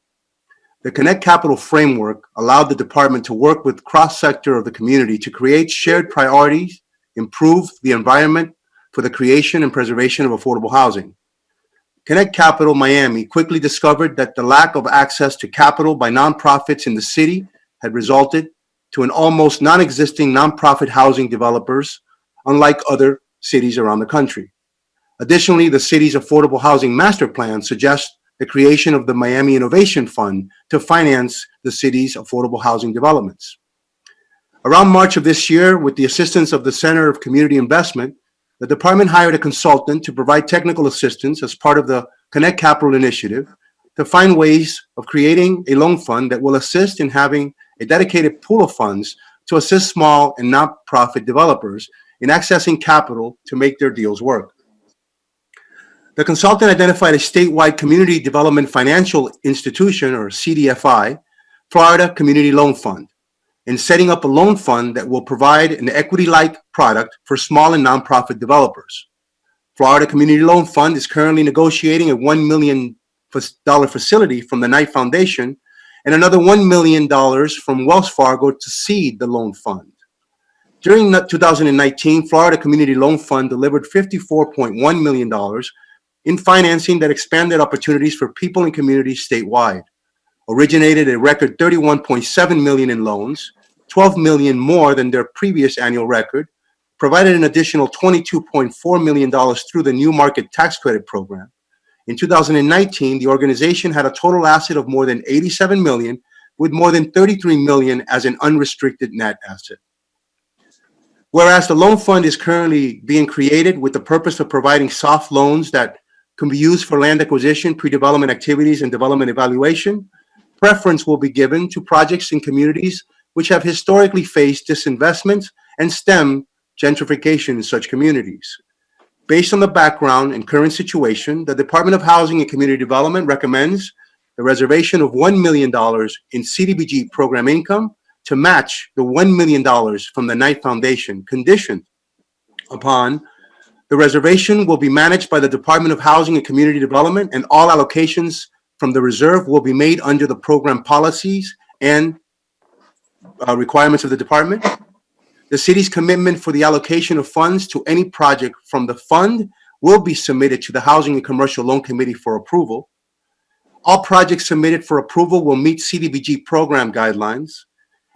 [SPEAKER 5] The Connect Capital framework allowed the department to work with cross-sector of the community to create shared priorities, improve the environment for the creation and preservation of affordable housing. Connect Capital Miami quickly discovered that the lack of access to capital by nonprofits in the city had resulted to an almost non-existing nonprofit housing developers, unlike other cities around the country. Additionally, the city's affordable housing master plan suggests the creation of the Miami Innovation Fund to finance the city's affordable housing developments. Around March of this year, with the assistance of the Center of Community Investment, the department hired a consultant to provide technical assistance as part of the Connect Capital Initiative to find ways of creating a loan fund that will assist in having a dedicated pool of funds to assist small and nonprofit developers in accessing capital to make their deals work. The consultant identified a statewide community development financial institution, or CDFI, Florida Community Loan Fund, in setting up a loan fund that will provide an equity-like product for small and nonprofit developers. Florida Community Loan Fund is currently negotiating a $1 million facility from the Knight Foundation and another $1 million from Wells Fargo to seed the loan fund. During 2019, Florida Community Loan Fund delivered $54.1 million in financing that expanded opportunities for people and communities statewide, originated a record $31.7 million in loans, $12 million more than their previous annual record, provided an additional $22.4 million through the New Market Tax Credit Program. In 2019, the organization had a total asset of more than $87 million, with more than $33 million as an unrestricted net asset. Whereas the loan fund is currently being created with the purpose of providing soft loans that can be used for land acquisition, pre-development activities, and development evaluation, preference will be given to projects in communities which have historically faced disinvestment and stem gentrification in such communities. Based on the background and current situation, the Department of Housing and Community Development recommends the reservation of $1 million in CDBG program income to match the $1 million from the Knight Foundation, conditioned upon the reservation will be managed by the Department of Housing and Community Development, and all allocations from the reserve will be made under the program policies and requirements of the department. The city's commitment for the allocation of funds to any project from the fund will be submitted to the Housing and Commercial Loan Committee for approval. All projects submitted for approval will meet CDBG program guidelines,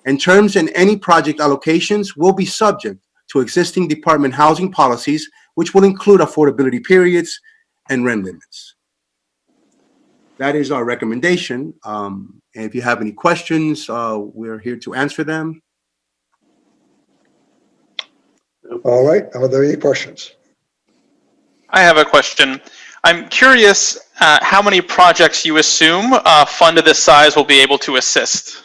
[SPEAKER 5] and terms in any project allocations will be subject to existing department housing policies, which will include affordability periods and rent limits. That is our recommendation. And if you have any questions, we're here to answer them.
[SPEAKER 1] All right, are there any questions?
[SPEAKER 16] I have a question. I'm curious how many projects you assume a fund of this size will be able to assist?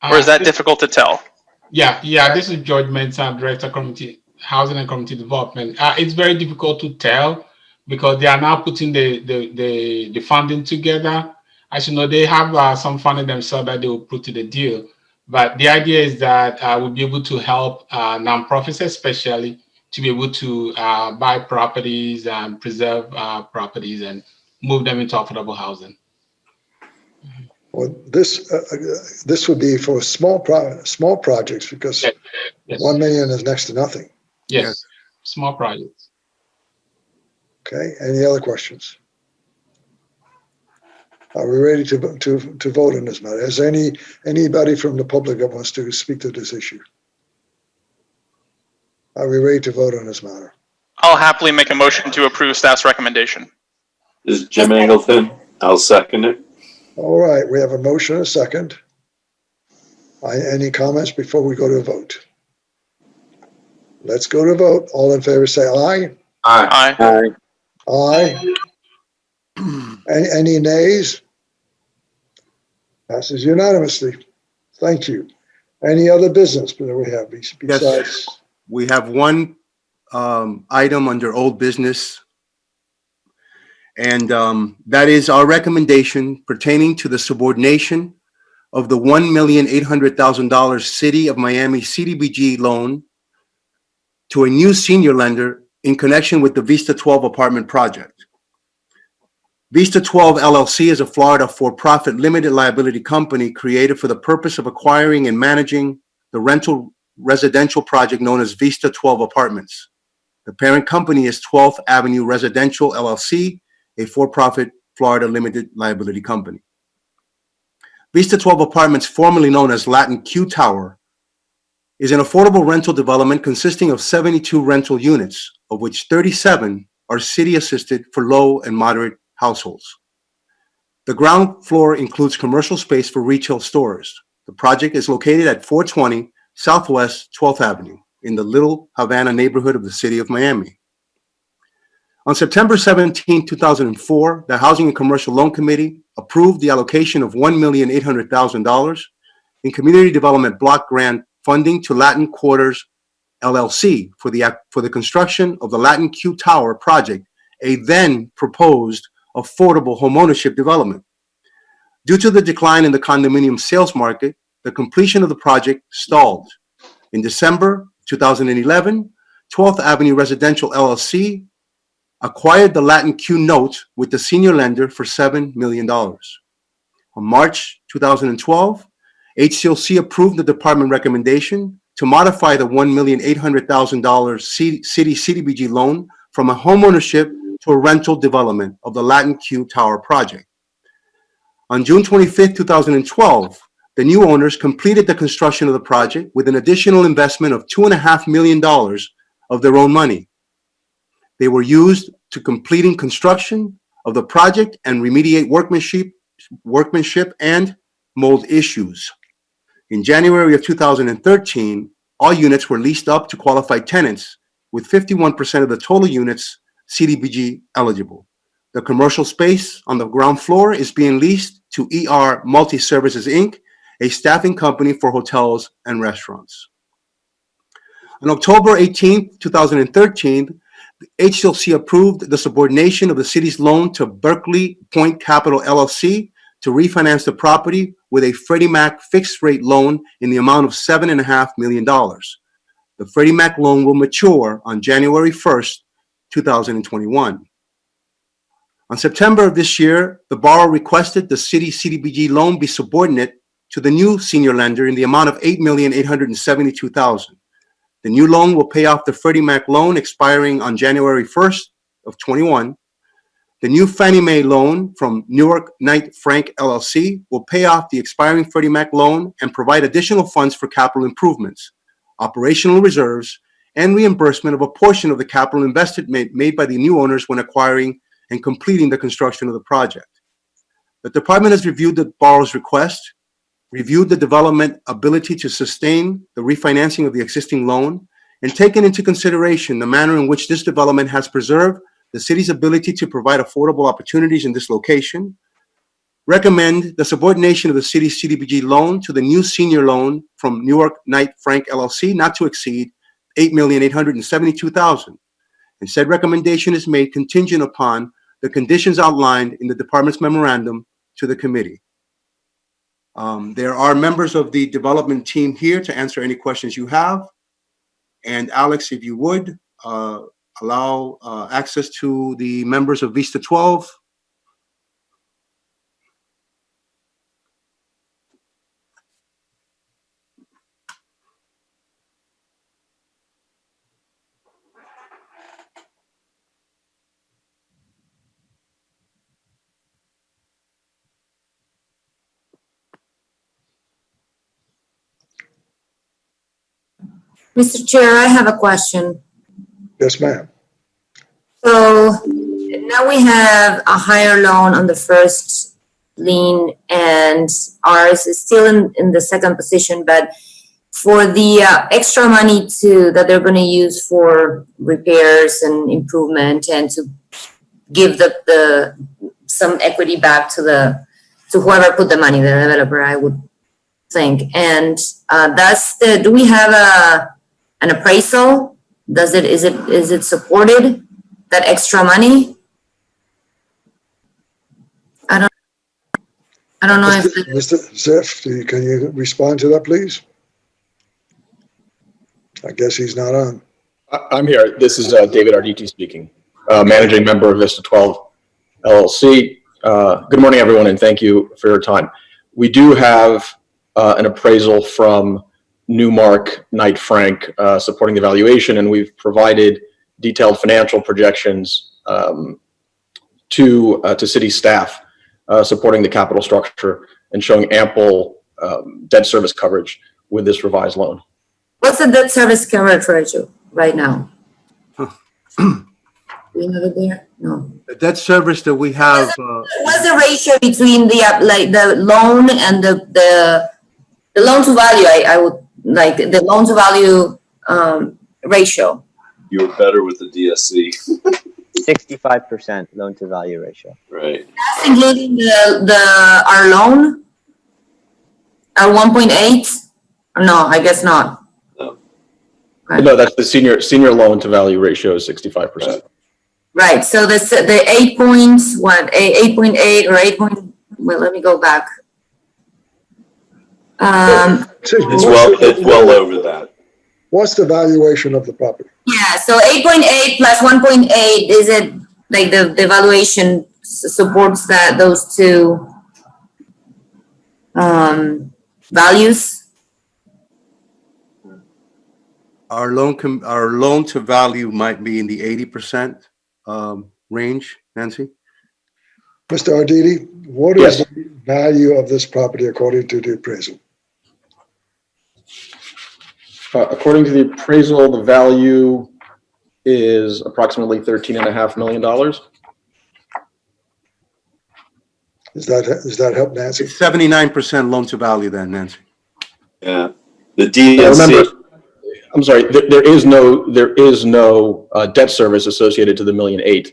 [SPEAKER 16] Or is that difficult to tell?
[SPEAKER 12] Yeah, this is George Mensah, Director of Community Housing and Community Development. It's very difficult to tell because they are now putting the funding together. As you know, they have some funding themselves that they will put to the deal. But the idea is that we'll be able to help nonprofits, especially, to be able to buy properties and preserve properties and move them into affordable housing.
[SPEAKER 1] Well, this would be for small projects because
[SPEAKER 12] Yes.
[SPEAKER 1] 1 million is next to nothing.
[SPEAKER 12] Yes, small projects.
[SPEAKER 1] Okay, any other questions? Are we ready to vote on this matter? Is there anybody from the public that wants to speak to this issue? Are we ready to vote on this matter?
[SPEAKER 16] I'll happily make a motion to approve staff's recommendation.
[SPEAKER 8] This is Jim Angleton. I'll second it.
[SPEAKER 1] All right, we have a motion and a second. Any comments before we go to a vote? Let's go to vote. All in favor say aye.
[SPEAKER 8] Aye.
[SPEAKER 16] Aye.
[SPEAKER 1] Aye. Any nays? Passes unanimously. Thank you. Any other business that we have besides?
[SPEAKER 5] We have one item under old business. And that is our recommendation pertaining to the subordination of the $1,800,000 City of Miami CDBG loan to a new senior lender in connection with the Vista 12 apartment project. Vista 12 LLC is a Florida for-profit limited liability company created for the purpose of acquiring and managing the rental residential project known as Vista 12 Apartments. The parent company is 12th Avenue Residential LLC, a for-profit Florida limited liability company. Vista 12 Apartments, formerly known as Latin Q Tower, is an affordable rental development consisting of 72 rental units, of which 37 are city-assisted for low and moderate households. The ground floor includes commercial space for retail stores. The project is located at 420 Southwest 12th Avenue in the Little Havana neighborhood of the city of Miami. On September 17, 2004, the Housing and Commercial Loan Committee approved the allocation of $1,800,000 in community development block grant funding to Latin Quarters LLC for the construction of the Latin Q Tower project, a then proposed affordable homeownership development. Due to the decline in the condominium sales market, the completion of the project stalled. In December 2011, 12th Avenue Residential LLC acquired the Latin Q note with the senior lender for $7 million. On March 2012, HCLC approved the department recommendation to modify the $1,800,000 city CDBG loan from a homeownership to a rental development of the Latin Q Tower project. On June 25, 2012, the new owners completed the construction of the project with an additional investment of $2.5 million of their own money. They were used to completing construction of the project and remediate workmanship and mold issues. In January of 2013, all units were leased up to qualified tenants, with 51% of the total units CDBG eligible. The commercial space on the ground floor is being leased to ER Multi-Services, Inc., a staffing company for hotels and restaurants. On October 18, 2013, HCLC approved the subordination of the city's loan to Berkeley Point Capital LLC to refinance the property with a Freddie Mac fixed-rate loan in the amount of $7.5 million. The Freddie Mac loan will mature on January 1st, 2021. On September of this year, the borrower requested the city CDBG loan be subordinate to the new senior lender in the amount of $8,872,000. The new loan will pay off the Freddie Mac loan expiring on January 1st of 21. The new Fannie Mae loan from Newark Knight Frank LLC will pay off the expiring Freddie Mac loan and provide additional funds for capital improvements, operational reserves, and reimbursement of a portion of the capital investment made by the new owners when acquiring and completing the construction of the project. The department has reviewed the borrower's request, reviewed the development ability to sustain the refinancing of the existing loan, and taken into consideration the manner in which this development has preserved the city's ability to provide affordable opportunities in this location, recommend the subordination of the city's CDBG loan to the new senior loan from Newark Knight Frank LLC not to exceed $8,872,000. And said recommendation is made contingent upon the conditions outlined in the department's memorandum to the committee. There are members of the development team here to answer any questions you have. And Alex, if you would, allow access to the members of Vista 12.
[SPEAKER 4] Mr. Chair, I have a question.
[SPEAKER 1] Yes, ma'am.
[SPEAKER 4] So now we have a higher loan on the first lien and ours is still in the second position, but for the extra money that they're going to use for repairs and improvement and to give some equity back to whoever put the money, the developer, I would thing. And do we have an appraisal? Is it supported, that extra money? I don't know if.
[SPEAKER 1] Mr. Ziff, can you respond to that, please? I guess he's not on.
[SPEAKER 17] I'm here. This is David Arditi speaking, managing member of Vista 12 LLC. Good morning, everyone, and thank you for your time. We do have an appraisal from Newmark Knight Frank supporting the valuation, and we've provided detailed financial projections to city staff supporting the capital structure and showing ample debt service coverage with this revised loan.
[SPEAKER 4] What's the debt service coverage ratio right now? Do you have it there? No.
[SPEAKER 5] The debt service that we have,
[SPEAKER 4] What's the ratio between the loan and the loan to value? I would like the loan to value our
[SPEAKER 8] You were better with the DSC.
[SPEAKER 18] 65% loan to value ratio.
[SPEAKER 8] Right.
[SPEAKER 4] That's including our loan, our 1.8. No, I guess not.
[SPEAKER 8] No.
[SPEAKER 4] Right.
[SPEAKER 17] No, that's the senior loan to value ratio is 65%.
[SPEAKER 4] Right. So the 8.8 or 8. Well, let me go back.
[SPEAKER 8] It's well over that.
[SPEAKER 1] What's the valuation of the property?
[SPEAKER 4] Yeah, so 8.8 plus 1.8, is it like the valuation supports those two values?
[SPEAKER 5] our loan to value might be in the 80% range, Nancy?
[SPEAKER 1] Mr. Arditi, what is the value of this property according to the appraisal?
[SPEAKER 17] According to the appraisal, the value is approximately $13.5 million.
[SPEAKER 1] Does that help, Nancy?
[SPEAKER 5] 79% loan to value then, Nancy.
[SPEAKER 8] Yeah. The DSC.
[SPEAKER 17] Remember, I'm sorry, there is no debt service associated to the $1.8 million.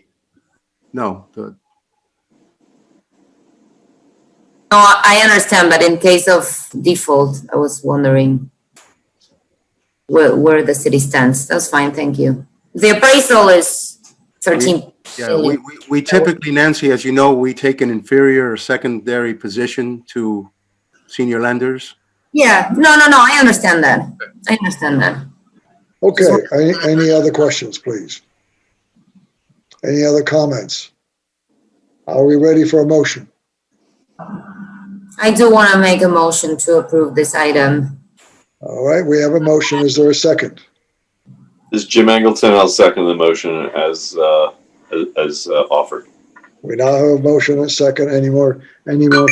[SPEAKER 5] No.
[SPEAKER 4] No, I understand, but in case of default, I was wondering where the city stands. That's fine, thank you. The appraisal is 13.
[SPEAKER 5] Yeah, we typically, Nancy, as you know, we take an inferior or secondary position to senior lenders.
[SPEAKER 4] Yeah, no, I understand that.
[SPEAKER 1] Okay, any other questions, please? Any other comments? Are we ready for a motion?
[SPEAKER 4] I do want to make a motion to approve this item.
[SPEAKER 1] All right, we have a motion. Is there a second?
[SPEAKER 8] This is Jim Angleton. I'll second the motion as offered.
[SPEAKER 1] We now have a motion and a second. Any more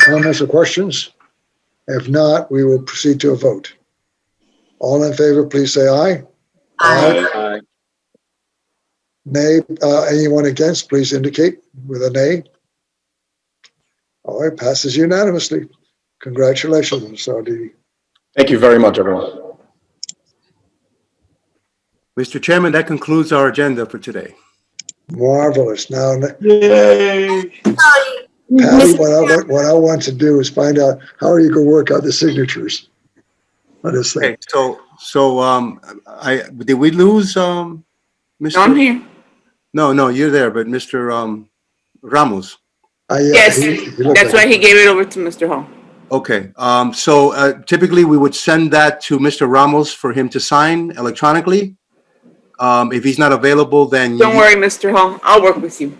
[SPEAKER 1] comments or questions? If not, we will proceed to a vote. All in favor, please say aye.
[SPEAKER 8] Aye.
[SPEAKER 1] Nay. Anyone against, please indicate with a nay. All right, passes unanimously. Congratulations, Mr. Arditi.
[SPEAKER 17] Thank you very much, everyone.
[SPEAKER 5] Mr. Chairman, that concludes our agenda for today.
[SPEAKER 1] Marvelous. Now,
[SPEAKER 8] Yay!
[SPEAKER 1] Patty, what I want to do is find out how are you going to work out the signatures on this thing.
[SPEAKER 5] Okay, so did we lose Mr.
[SPEAKER 2] No, I'm here.
[SPEAKER 5] No, you're there, but Mr. Ramos.
[SPEAKER 2] Yes, that's why he gave it over to Mr. Hall.
[SPEAKER 5] Okay, so typically we would send that to Mr. Ramos for him to sign electronically. If he's not available, then
[SPEAKER 2] Don't worry, Mr. Hall. I'll work with you.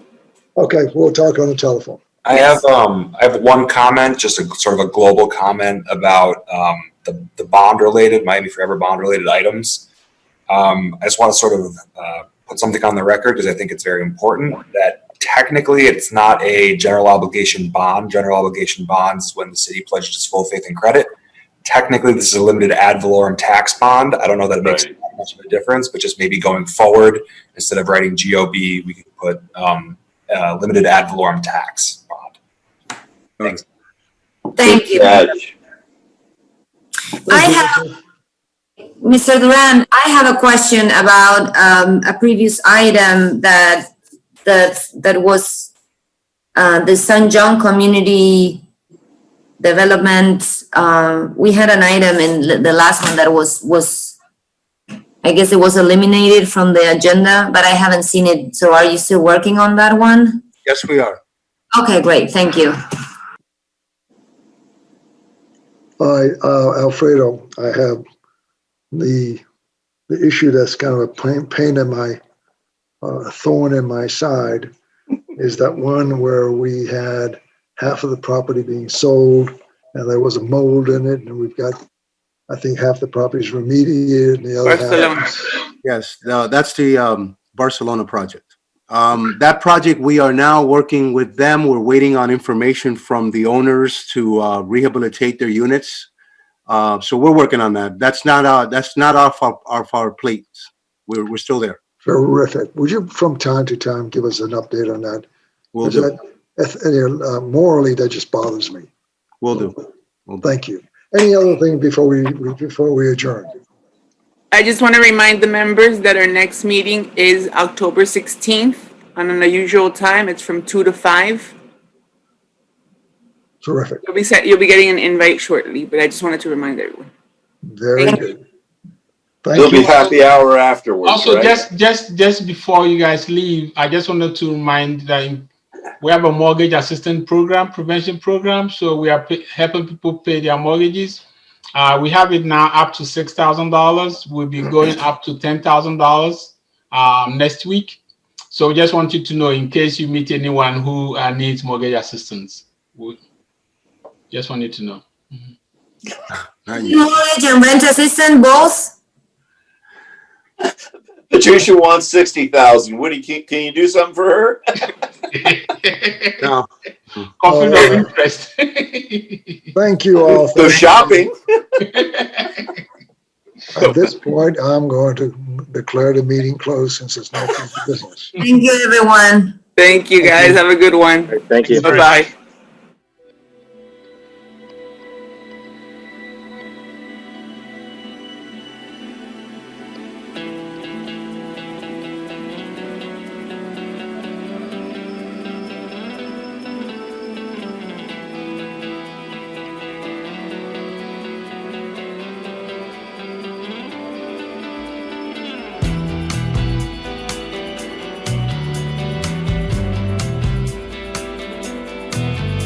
[SPEAKER 1] Okay, we'll talk on the telephone.
[SPEAKER 6] I have one comment, just a sort of a global comment about the bond-related, Miami Forever bond-related items. I just want to sort of put something on the record because I think it's very important that technically it's not a general obligation bond. General obligation bonds is when the city pledges its full faith and credit. Technically, this is a limited ad valorem tax bond. I don't know that it makes much of a difference, but just maybe going forward, instead of writing GOB, we could put limited ad valorem tax bond. Thanks.
[SPEAKER 4] Thank you. Mr. Duran, I have a question about a previous item that was the St. John Community development, we had an item in the last one that was, I guess it was eliminated from the agenda, but I haven't seen it. So are you still working on that one?
[SPEAKER 5] Yes, we are.
[SPEAKER 4] Okay, great. Thank you.
[SPEAKER 1] Hi, Alfredo, I have the issue that's kind of a pain in my, a thorn in my side is that one where we had half of the property being sold and there was a mold in it, and we've got, I think, half the property is remediated and the other half.
[SPEAKER 5] Yes, that's the Barcelona project. That project, we are now working with them. We're waiting on information from the owners to rehabilitate their units. So we're working on that. That's not off our plates. We're still there.
[SPEAKER 1] Terrific. Would you, from time to time, give us an update on that?
[SPEAKER 5] Will
[SPEAKER 1] Is
[SPEAKER 5] do.
[SPEAKER 1] that, morally, that just bothers me.
[SPEAKER 5] Will do.
[SPEAKER 1] Thank you. Any other thing before we adjourn?
[SPEAKER 2] I just want to remind the members that our next meeting is October 16th on an unusual time. It's from 2 to 5.
[SPEAKER 1] Terrific.
[SPEAKER 2] You'll be getting an invite shortly, but I just wanted to remind everyone.
[SPEAKER 1] Very
[SPEAKER 2] Thank
[SPEAKER 1] good.
[SPEAKER 8] There'll be happy hour afterwards,
[SPEAKER 12] Also,
[SPEAKER 8] right?
[SPEAKER 12] just before you guys leave, I just wanted to remind that we have a mortgage assistance program, prevention program. So we are helping people pay their mortgages. We have it now up to $6,000. We'll be going up to $10,000 next week. So just want you to know in case you meet anyone who needs mortgage assistance. Just want you to know.
[SPEAKER 4] Mortgage and rent assistance, both?
[SPEAKER 8] Patricia wants 60,000. Woody, can you do something for her?
[SPEAKER 5] No.
[SPEAKER 12] Conflict of interest.
[SPEAKER 1] Thank you all.
[SPEAKER 8] So shopping.
[SPEAKER 1] At this point, I'm going to declare the meeting closed since it's no business.
[SPEAKER 4] Thank you, everyone.
[SPEAKER 2] Thank you, guys. Have a good one.
[SPEAKER 3] Thank you.
[SPEAKER 2] Bye-bye.